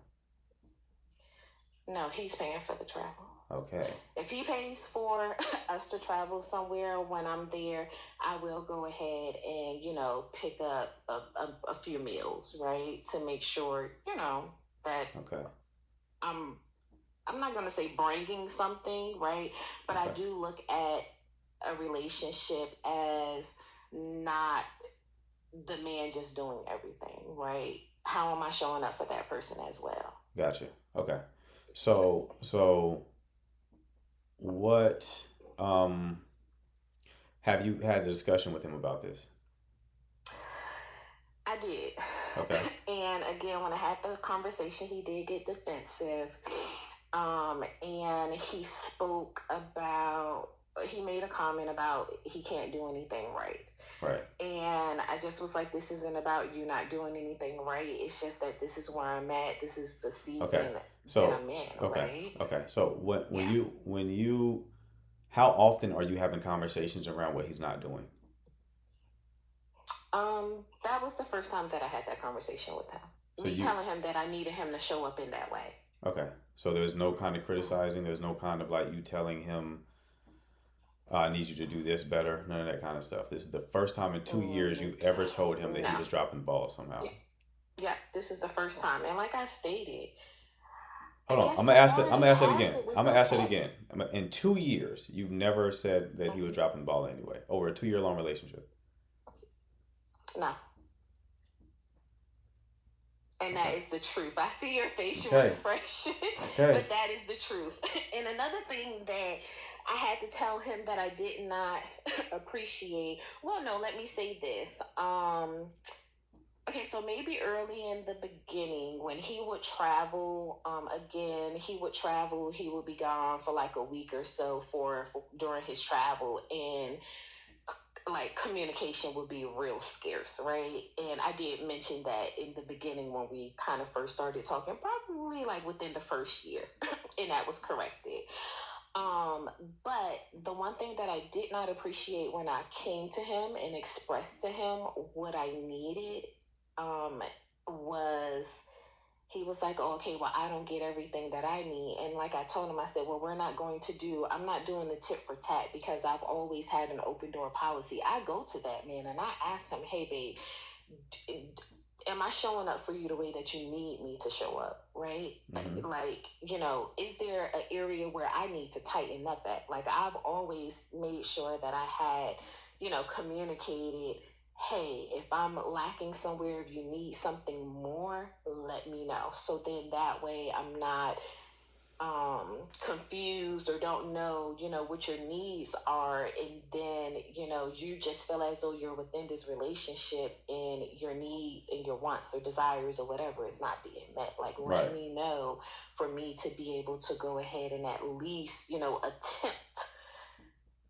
No, he's paying for the travel. Okay. If he pays for us to travel somewhere when I'm there, I will go ahead and, pick up a few meals, right? To make sure, that Okay. I'm not going to say bringing something, right? But I do look at a relationship as not the man just doing everything, right? How am I showing up for that person as well? Gotcha. Okay. So what have you had a discussion with him about this? I did. Okay. And again, when I had the conversation, he did get defensive. And he made a comment about he can't do anything right. Right. And I just was like, this isn't about you not doing anything right. It's just that this is where I'm at. This is the season that I'm in, right? Okay. So when you how often are you having conversations around what he's not doing? That was the first time that I had that conversation with him. So telling him that I needed him to show up in that way. Okay. So there's no kind of criticizing. There's no kind of like you telling him, I need you to do this better. None of that kind of stuff. This is the first time in 2 years you've ever told him that he was dropping the ball somehow. Yeah, this is the first time. And like I stated, hold on. I'm gonna ask that again. In 2 years, you've never said that he was dropping the ball anyway. Over a 2-year long relationship. No. And that is the truth. I see your facial expression, but that is the truth. And another thing that I had to tell him that I did not appreciate. Well, no, let me say this. Okay, so maybe early in the beginning when he would travel, he would be gone for like a week or so for during his travel, and like communication would be real scarce, right? And I did mention that in the beginning when we kind of first started talking, probably like within the first year, and that was corrected. But the one thing that I did not appreciate when I came to him and expressed to him what I needed, was he was like, oh, okay, well, I don't get everything that I need. And like I told him, I said, well, I'm not doing the tit for tat, because I've always had an open door policy. I go to that man and I ask him, hey, babe, am I showing up for you the way that you need me to show up, right? Mm-hmm. Like, is there an area where I need to tighten up at? Like, I've always made sure that I had, communicated, hey, if I'm lacking somewhere, if you need something more, let me know. So then that way I'm not confused or don't know, what your needs are. And then, you just feel as though you're within this relationship and your needs and your wants or desires or whatever is not being met. Like, let me know for me to be able to go ahead and at least, attempt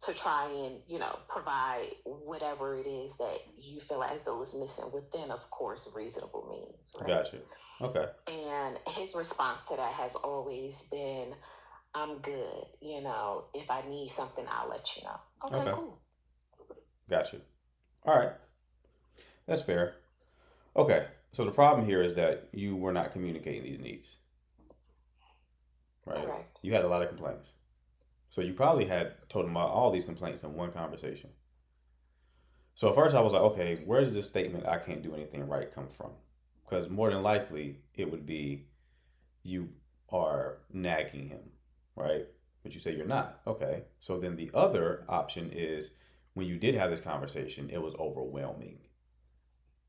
to try and, you know, provide whatever it is that you feel as though is missing within, of course, reasonable means, right? Gotcha. Okay. And his response to that has always been, I'm good. You know, if I need something, I'll let you know. Okay, Okay. cool. Gotcha. All right. That's fair. Okay. So the problem here is that you were not communicating these needs, right? Correct. You had a lot of complaints. So you probably had told him about all these complaints in one conversation. So at first I was like, okay, where does this statement, I can't do anything right, come from? Because more than likely it would be you are nagging him, right? But you say you're not. Okay. So then the other option is when you did have this conversation, it was overwhelming.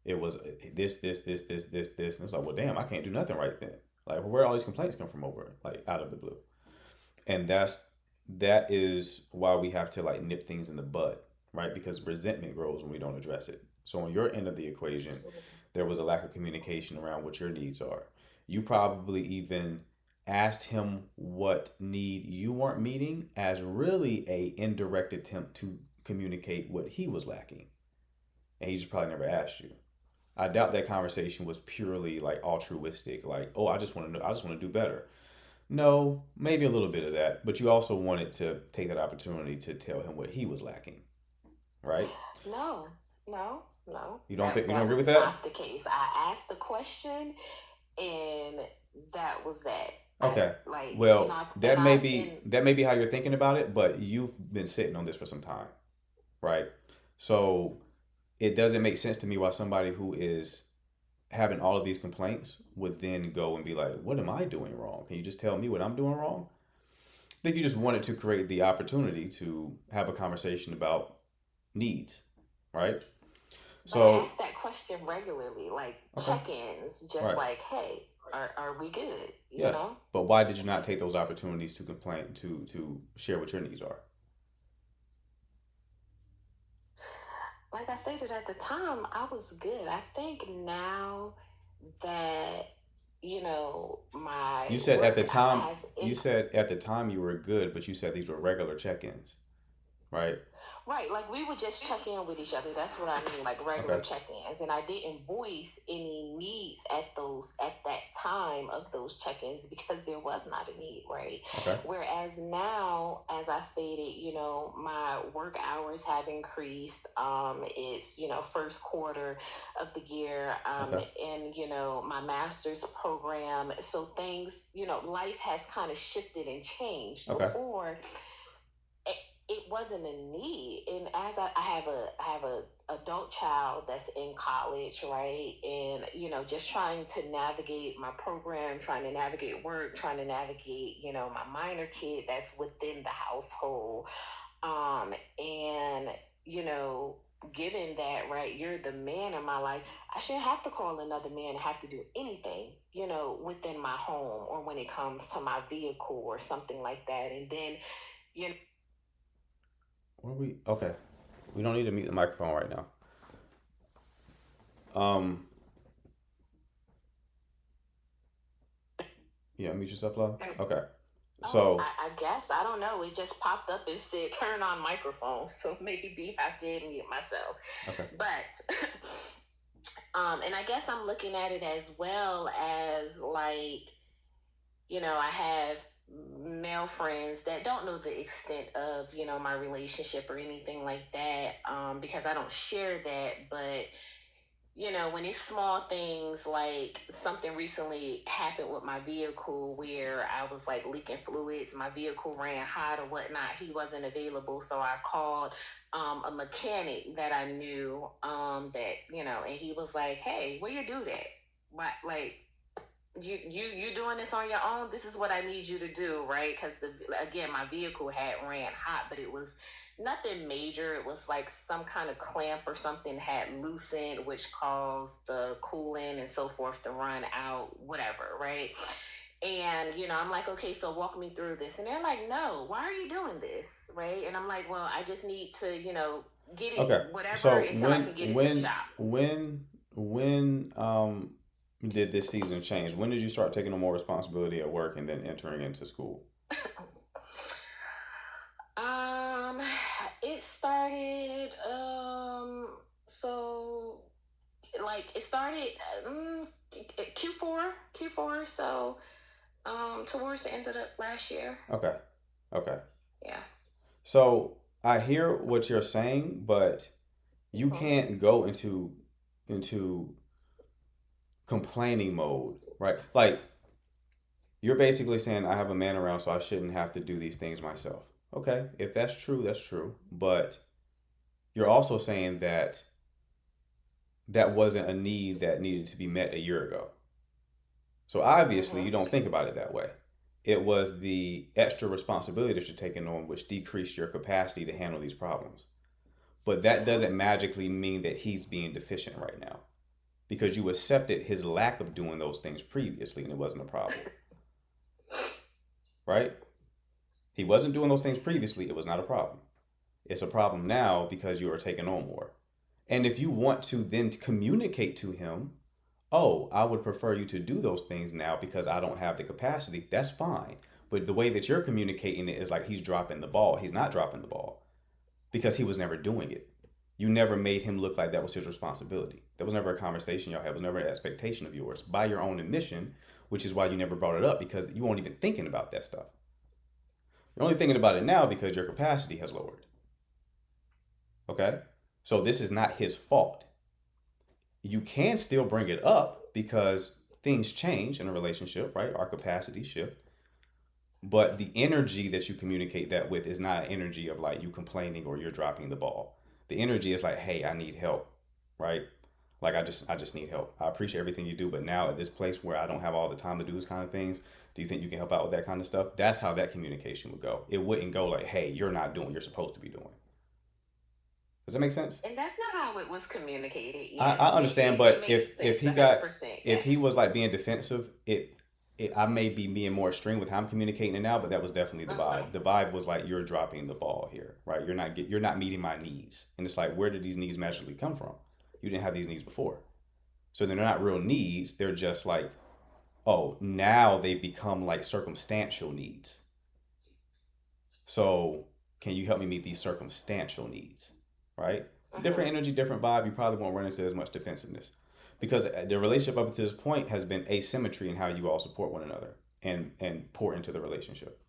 It was this. And it's like, well, damn, I can't do nothing right then. Like, where all these complaints come from over, like, out of the blue. And that is why we have to, like, nip things in the bud, right? Because resentment grows when we don't address it. So on your end of the equation, there was a lack of communication around what your needs are. You probably even asked him what need you weren't meeting as really a indirect attempt to communicate what he was lacking. And he just probably never asked you. I doubt that conversation was purely like altruistic, like, oh, I just want to do better. No, maybe a little bit of that, but you also wanted to take that opportunity to tell him what he was lacking, right? No. You don't That agree with was that? not the case. I asked the question, and that was that. Okay. Like, Well, and that may and be how you're thinking about it, but you've been sitting on this for some time, right? So it doesn't make sense to me why somebody who is having all of these complaints would then go and be like, what am I doing wrong? Can you just tell me what I'm doing wrong? I think you just wanted to create the opportunity to have a conversation about needs, right? But I So, ask that question regularly, like okay, check-ins, just right. like, hey, are we good? You Yeah. know? But why did you not take those opportunities to complain, to share what your needs are? Like I stated at the time, I was good. I think now that, you know, my You said at the work time, has you said at the time you were good, but you said these were regular check-ins, right? right, like we would just check in with each other. That's what I mean, like regular Okay. check-ins. And I didn't voice any needs at that time of those check-ins because there was not a need, right? Okay. Whereas now, as I stated, you know, my work hours have increased. It's, you know, first quarter of the year, Okay. and you know, my master's program. So things, you know, life has kind of shifted and changed. Okay. Before it wasn't a need, and as I have a adult child that's in college, right? And you know, just trying to navigate my program, trying to navigate work, trying to navigate, you know, my minor kid that's within the household, and you know, given that, right, you're the man in my life, I shouldn't have to call another man and have to do anything, you know, within my home or when it comes to my vehicle or something like that. And then, you know, Okay. We don't need to mute the microphone right now. Yeah, mute yourself, love. Okay. So, I guess I don't know. It just popped up and said turn on microphone, so maybe I did mute myself. okay. But and I guess I'm looking at it as well as like, you know, I have male friends that don't know the extent of, you know, my relationship or anything like that, because I don't share that. But you know, when it's small things, like something recently happened with my vehicle where I was like leaking fluids, my vehicle ran hot or whatnot, he wasn't available, so I called a mechanic that I knew, that, you know, and he was like, hey, where you do that? What, like, you doing this on your own? This is what I need you to do, right? Because again, my vehicle had ran hot, but it was nothing major. It was like some kind of clamp or something had loosened, which caused the coolant and so forth to run out, whatever, right? And you know, I'm like, okay, so walk me through this. And they're like, no, why are you doing this, right? And I'm like, well, I just need to, you know, get it, Okay. whatever, So until I can get it to the shop. when did this season change? When did you start taking on more responsibility at work and then entering into school? it started. So like it started Q4. So towards the end of the last year. Okay. Okay. Yeah. So I hear what you're saying, but you can't go into complaining mode, right? Like you're basically saying I have a man around, so I shouldn't have to do these things myself. Okay, if that's true, that's true. But you're also saying that that wasn't a need that needed to be met a year ago. So obviously you don't think about it that way. It was the extra responsibility that you're taking on which decreased your capacity to handle these problems. But that doesn't magically mean that he's being deficient right now because you accepted his lack of doing those things previously and it wasn't a problem. Right? He wasn't doing those things previously. It was not a problem. It's a problem now because you are taking on more. And if you want to then communicate to him, oh, I would prefer you to do those things now because I don't have the capacity, that's fine. But the way that you're communicating it is like he's dropping the ball. He's not dropping the ball because he was never doing it. You never made him look like that was his responsibility. That was never a conversation y'all had. It was never an expectation of yours by your own admission, which is why you never brought it up because you weren't even thinking about that stuff. You're only thinking about it now because your capacity has lowered. Okay? So this is not his fault. You can still bring it up because things change in a relationship, right? Our capacities shift. But the energy that you communicate that with is not an energy of like you complaining or you're dropping the ball. The energy is like, hey, I need help, right? Like I just need help. I appreciate everything you do, but now at this place where I don't have all the time to do these kind of things, do you think you can help out with that kind of stuff? That's how that communication would go. It wouldn't go like, hey, you're not doing what you're supposed to be doing. Does that make sense? And that's not how it was communicated. I Yes, understand, it but makes if sense, he got 100%. if he Yes. was like being defensive, I may be being more extreme with how I'm communicating it now, but that was definitely the vibe. The vibe was like you're dropping the ball here, right? You're not meeting my needs, and it's like where did these needs magically come from? You didn't have these needs before, so they're not real needs. They're just like, oh, now they become like circumstantial needs. So can you help me meet these circumstantial needs, right? Different energy, different vibe. You probably won't run into as much defensiveness because the relationship up to this point has been asymmetry in how you all support one another and pour into the relationship,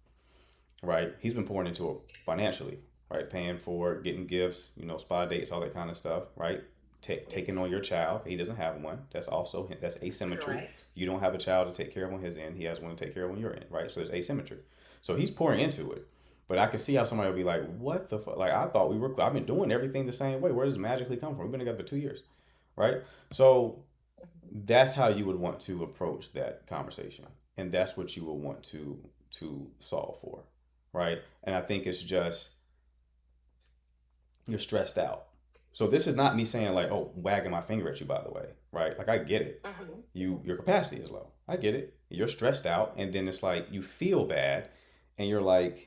right? He's been pouring into it financially, right? Paying for it, getting gifts, spa dates, all that kind of stuff, right? Taking on your child. He doesn't have one. That's asymmetry. Correct. You don't have a child to take care of on his end. He has one to take care of on your end, right? So there's asymmetry. So he's pouring into it. But I can see how somebody would be like, what the fuck? Like, I've been doing everything the same way. Where does it magically come from? We've been together for 2 years, right? So that's how you would want to approach that conversation. And that's what you would want to solve for, right? And I think it's just, you're stressed out. So this is not me saying like, oh, wagging my finger at you, by the way, right? Like, I get it. Your capacity is low. I get it. You're stressed out. And then it's like, you feel bad and you're like,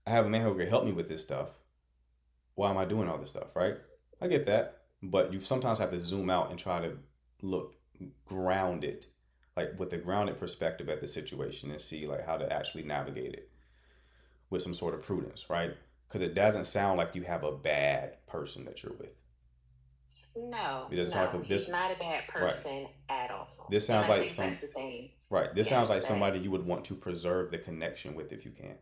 I have a man who can help me with this stuff. Why am I doing all this stuff, right? I get that. But you sometimes have to zoom out and try to look grounded, like with a grounded perspective at the situation and see like how to actually navigate it with some sort of prudence, right? Because it doesn't sound like you have a bad person that you're with. No, It doesn't sound no, like he's not a bad person at all. This And sounds I like think that's the thing. right. This Yeah, sounds like that somebody you would want to preserve the connection with if you can.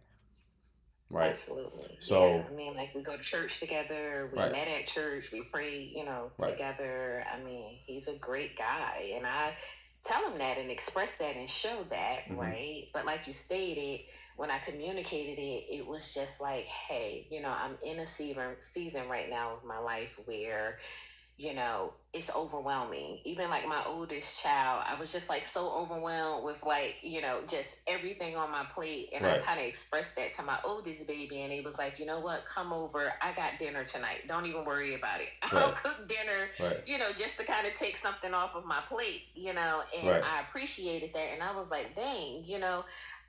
Right. absolutely. So Yeah, I mean, like we go to church together. We right. met at church. We pray, Right. together. I mean, he's a great guy, and I tell him that and express that and show that, Mhm. right? But like you stated, when I communicated it, it was just like, hey, I'm in a season right now of my life where, it's overwhelming. Even like my oldest child, I was just like so overwhelmed with like, just everything on my plate. And I Right. kind of expressed that to my oldest baby. And he was like, you know what? Come over. I got dinner tonight. Don't even worry about it. I'll Right. cook dinner, Right. just to kind of take something off of my plate, and Right. I appreciated that. And I was like, dang,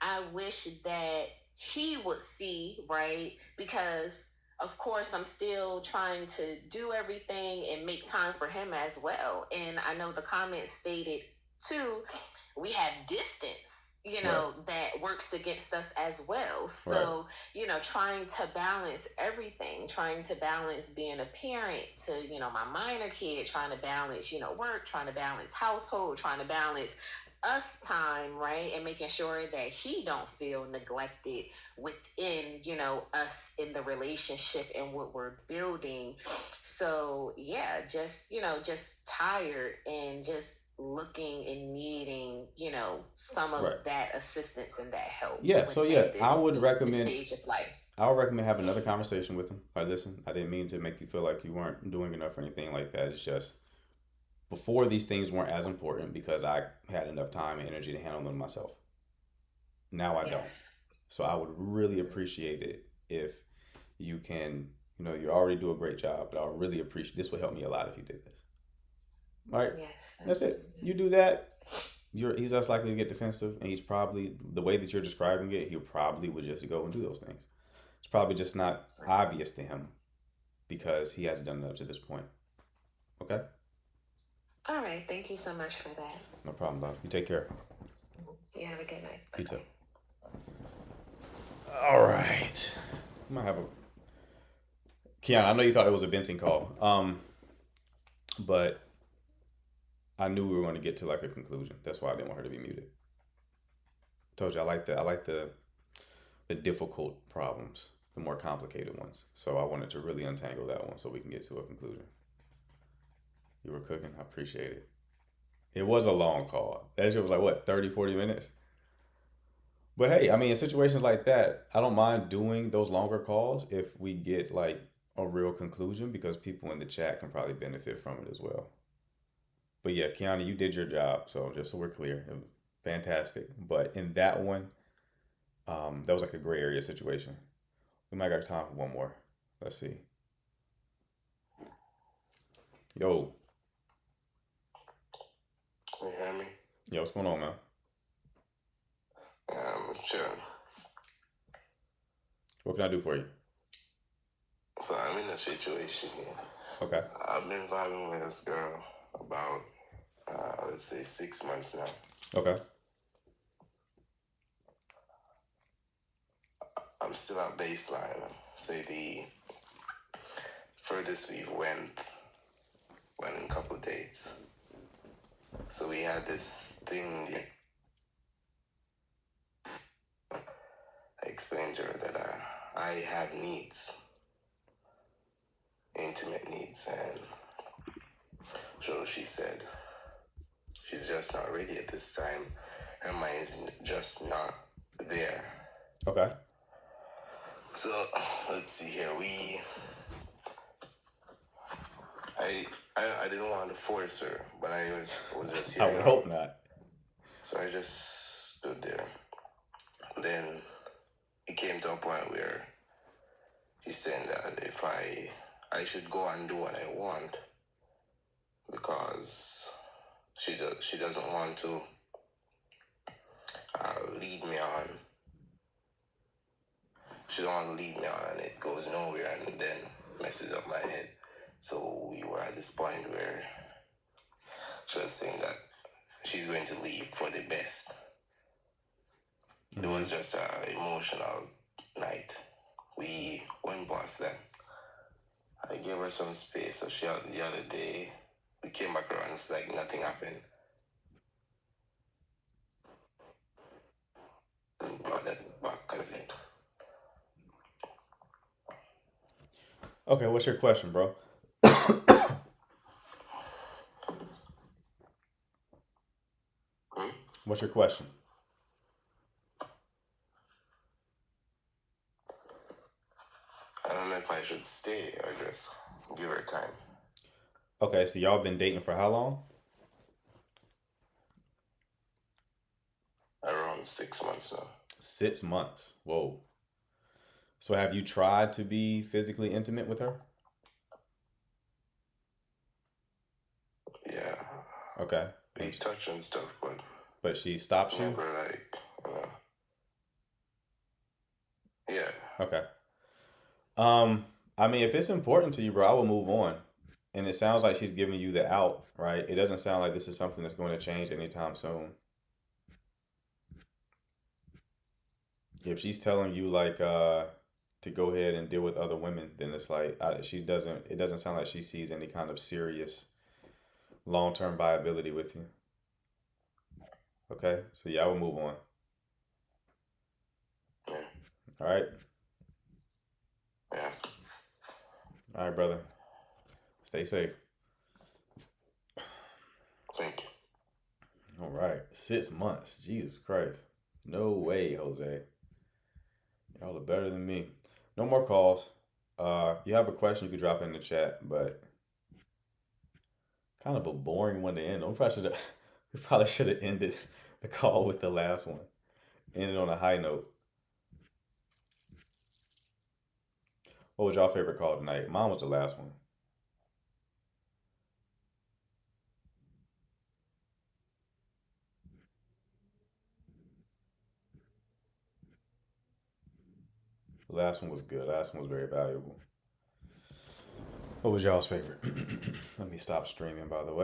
I wish that he would see, right? Because of course I'm still trying to do everything and make time for him as well. And I know the comments stated too, we have distance, that works against us as well. So, trying to balance everything, trying to balance being a parent to, my minor kid, trying to balance, work, trying to balance household, trying to balance us time, right? And making sure that he don't feel neglected within, us in the relationship and what we're building. So yeah, just tired and just looking and needing, some of that assistance and that help. Yeah, so yeah, I would this recommend stage of life. I would recommend having another conversation with him. Like, listen, I didn't mean to make you feel like you weren't doing enough or anything like that. It's just before these things weren't as important because I had enough time and energy to handle them myself. Now I don't. So I would really appreciate it if you can, you already do a great job, but I would really appreciate this would help me a lot if you did this. All right? Yes. That's it. You do that, he's less likely to get defensive, and he's probably, the way that you're describing it, he probably would just go and do those things. It's probably just not obvious to him because he hasn't done it up to this point. Okay? All right. Thank you so much for that. No problem, love. You take care. You have a good night. You too. All right. I might have a... Kiana, I know you thought it was a venting call. But I knew we were going to get to like a conclusion. That's why I didn't want her to be muted. Told you I like the difficult problems, the more complicated ones. So I wanted to really untangle that one so we can get to a conclusion. You were cooking. I appreciate it. It was a long call. That shit was like, what, 30, 40 minutes? But hey, I mean, in situations like that, I don't mind doing those longer calls if we get like a real conclusion because people in the chat can probably benefit from it as well. But yeah, Kiana, you did your job. So just so we're clear, it was fantastic. But in that one, that was like a gray area situation. We might got time for one more. Let's see. Yo. You hear me? Yo, what's going on, man? I'm chilling. What can I do for you? So I'm in a situation here. Okay. I've been vibing with this girl about, let's say 6 months now. Okay. I'm still at baseline. Say the furthest we've went in a couple of dates. So we had this thing. I explained to her that I have needs, intimate needs, and so she said she's just not ready at this time. Her mind's just not there. Okay. So let's see here. I didn't want to force her, but I was just here. I would hope not. So I just stood there. Then it came to a point where she's saying that if I should go and do what I want because she doesn't want to lead me on. She don't want to lead me on, and it goes nowhere, and then messes up my head. So we were at this point where she was saying that she's going to leave for the best. It was just an emotional night. We went past that. I gave her some space, so the other day we came back around. It's like nothing happened. And brought that back as it. Okay, what's your question, bro? What's your question? I don't know if I should stay or just give her time. Okay, so y'all been dating for how long? Around 6 months now. 6 months. Whoa. So have you tried to be physically intimate with her? Yeah. Okay. We touch and stuff, but she stops you? Never like, yeah. Okay. I mean, if it's important to you, bro, I will move on. And it sounds like she's giving you the out, right? It doesn't sound like this is something that's going to change anytime soon. if she's telling you like to go ahead and deal with other women, then it's like she doesn't. It doesn't sound like she sees any kind of serious long term viability with you. Okay, so yeah, I will move on. Yeah. All right, Yeah. all right, brother. Stay safe. Thank you. All right, 6 months. Jesus Christ, no way, Jose. Y'all are better than me. No more calls. If you have a question, you can drop it in the chat. But kind of a boring one to end. We probably should have ended the call with the last one. Ended on a high note. What was y'all favorite call tonight? Mine was the last one. The last one was good. Last one was very valuable. What was y'all's favorite? Let me stop streaming, by the way.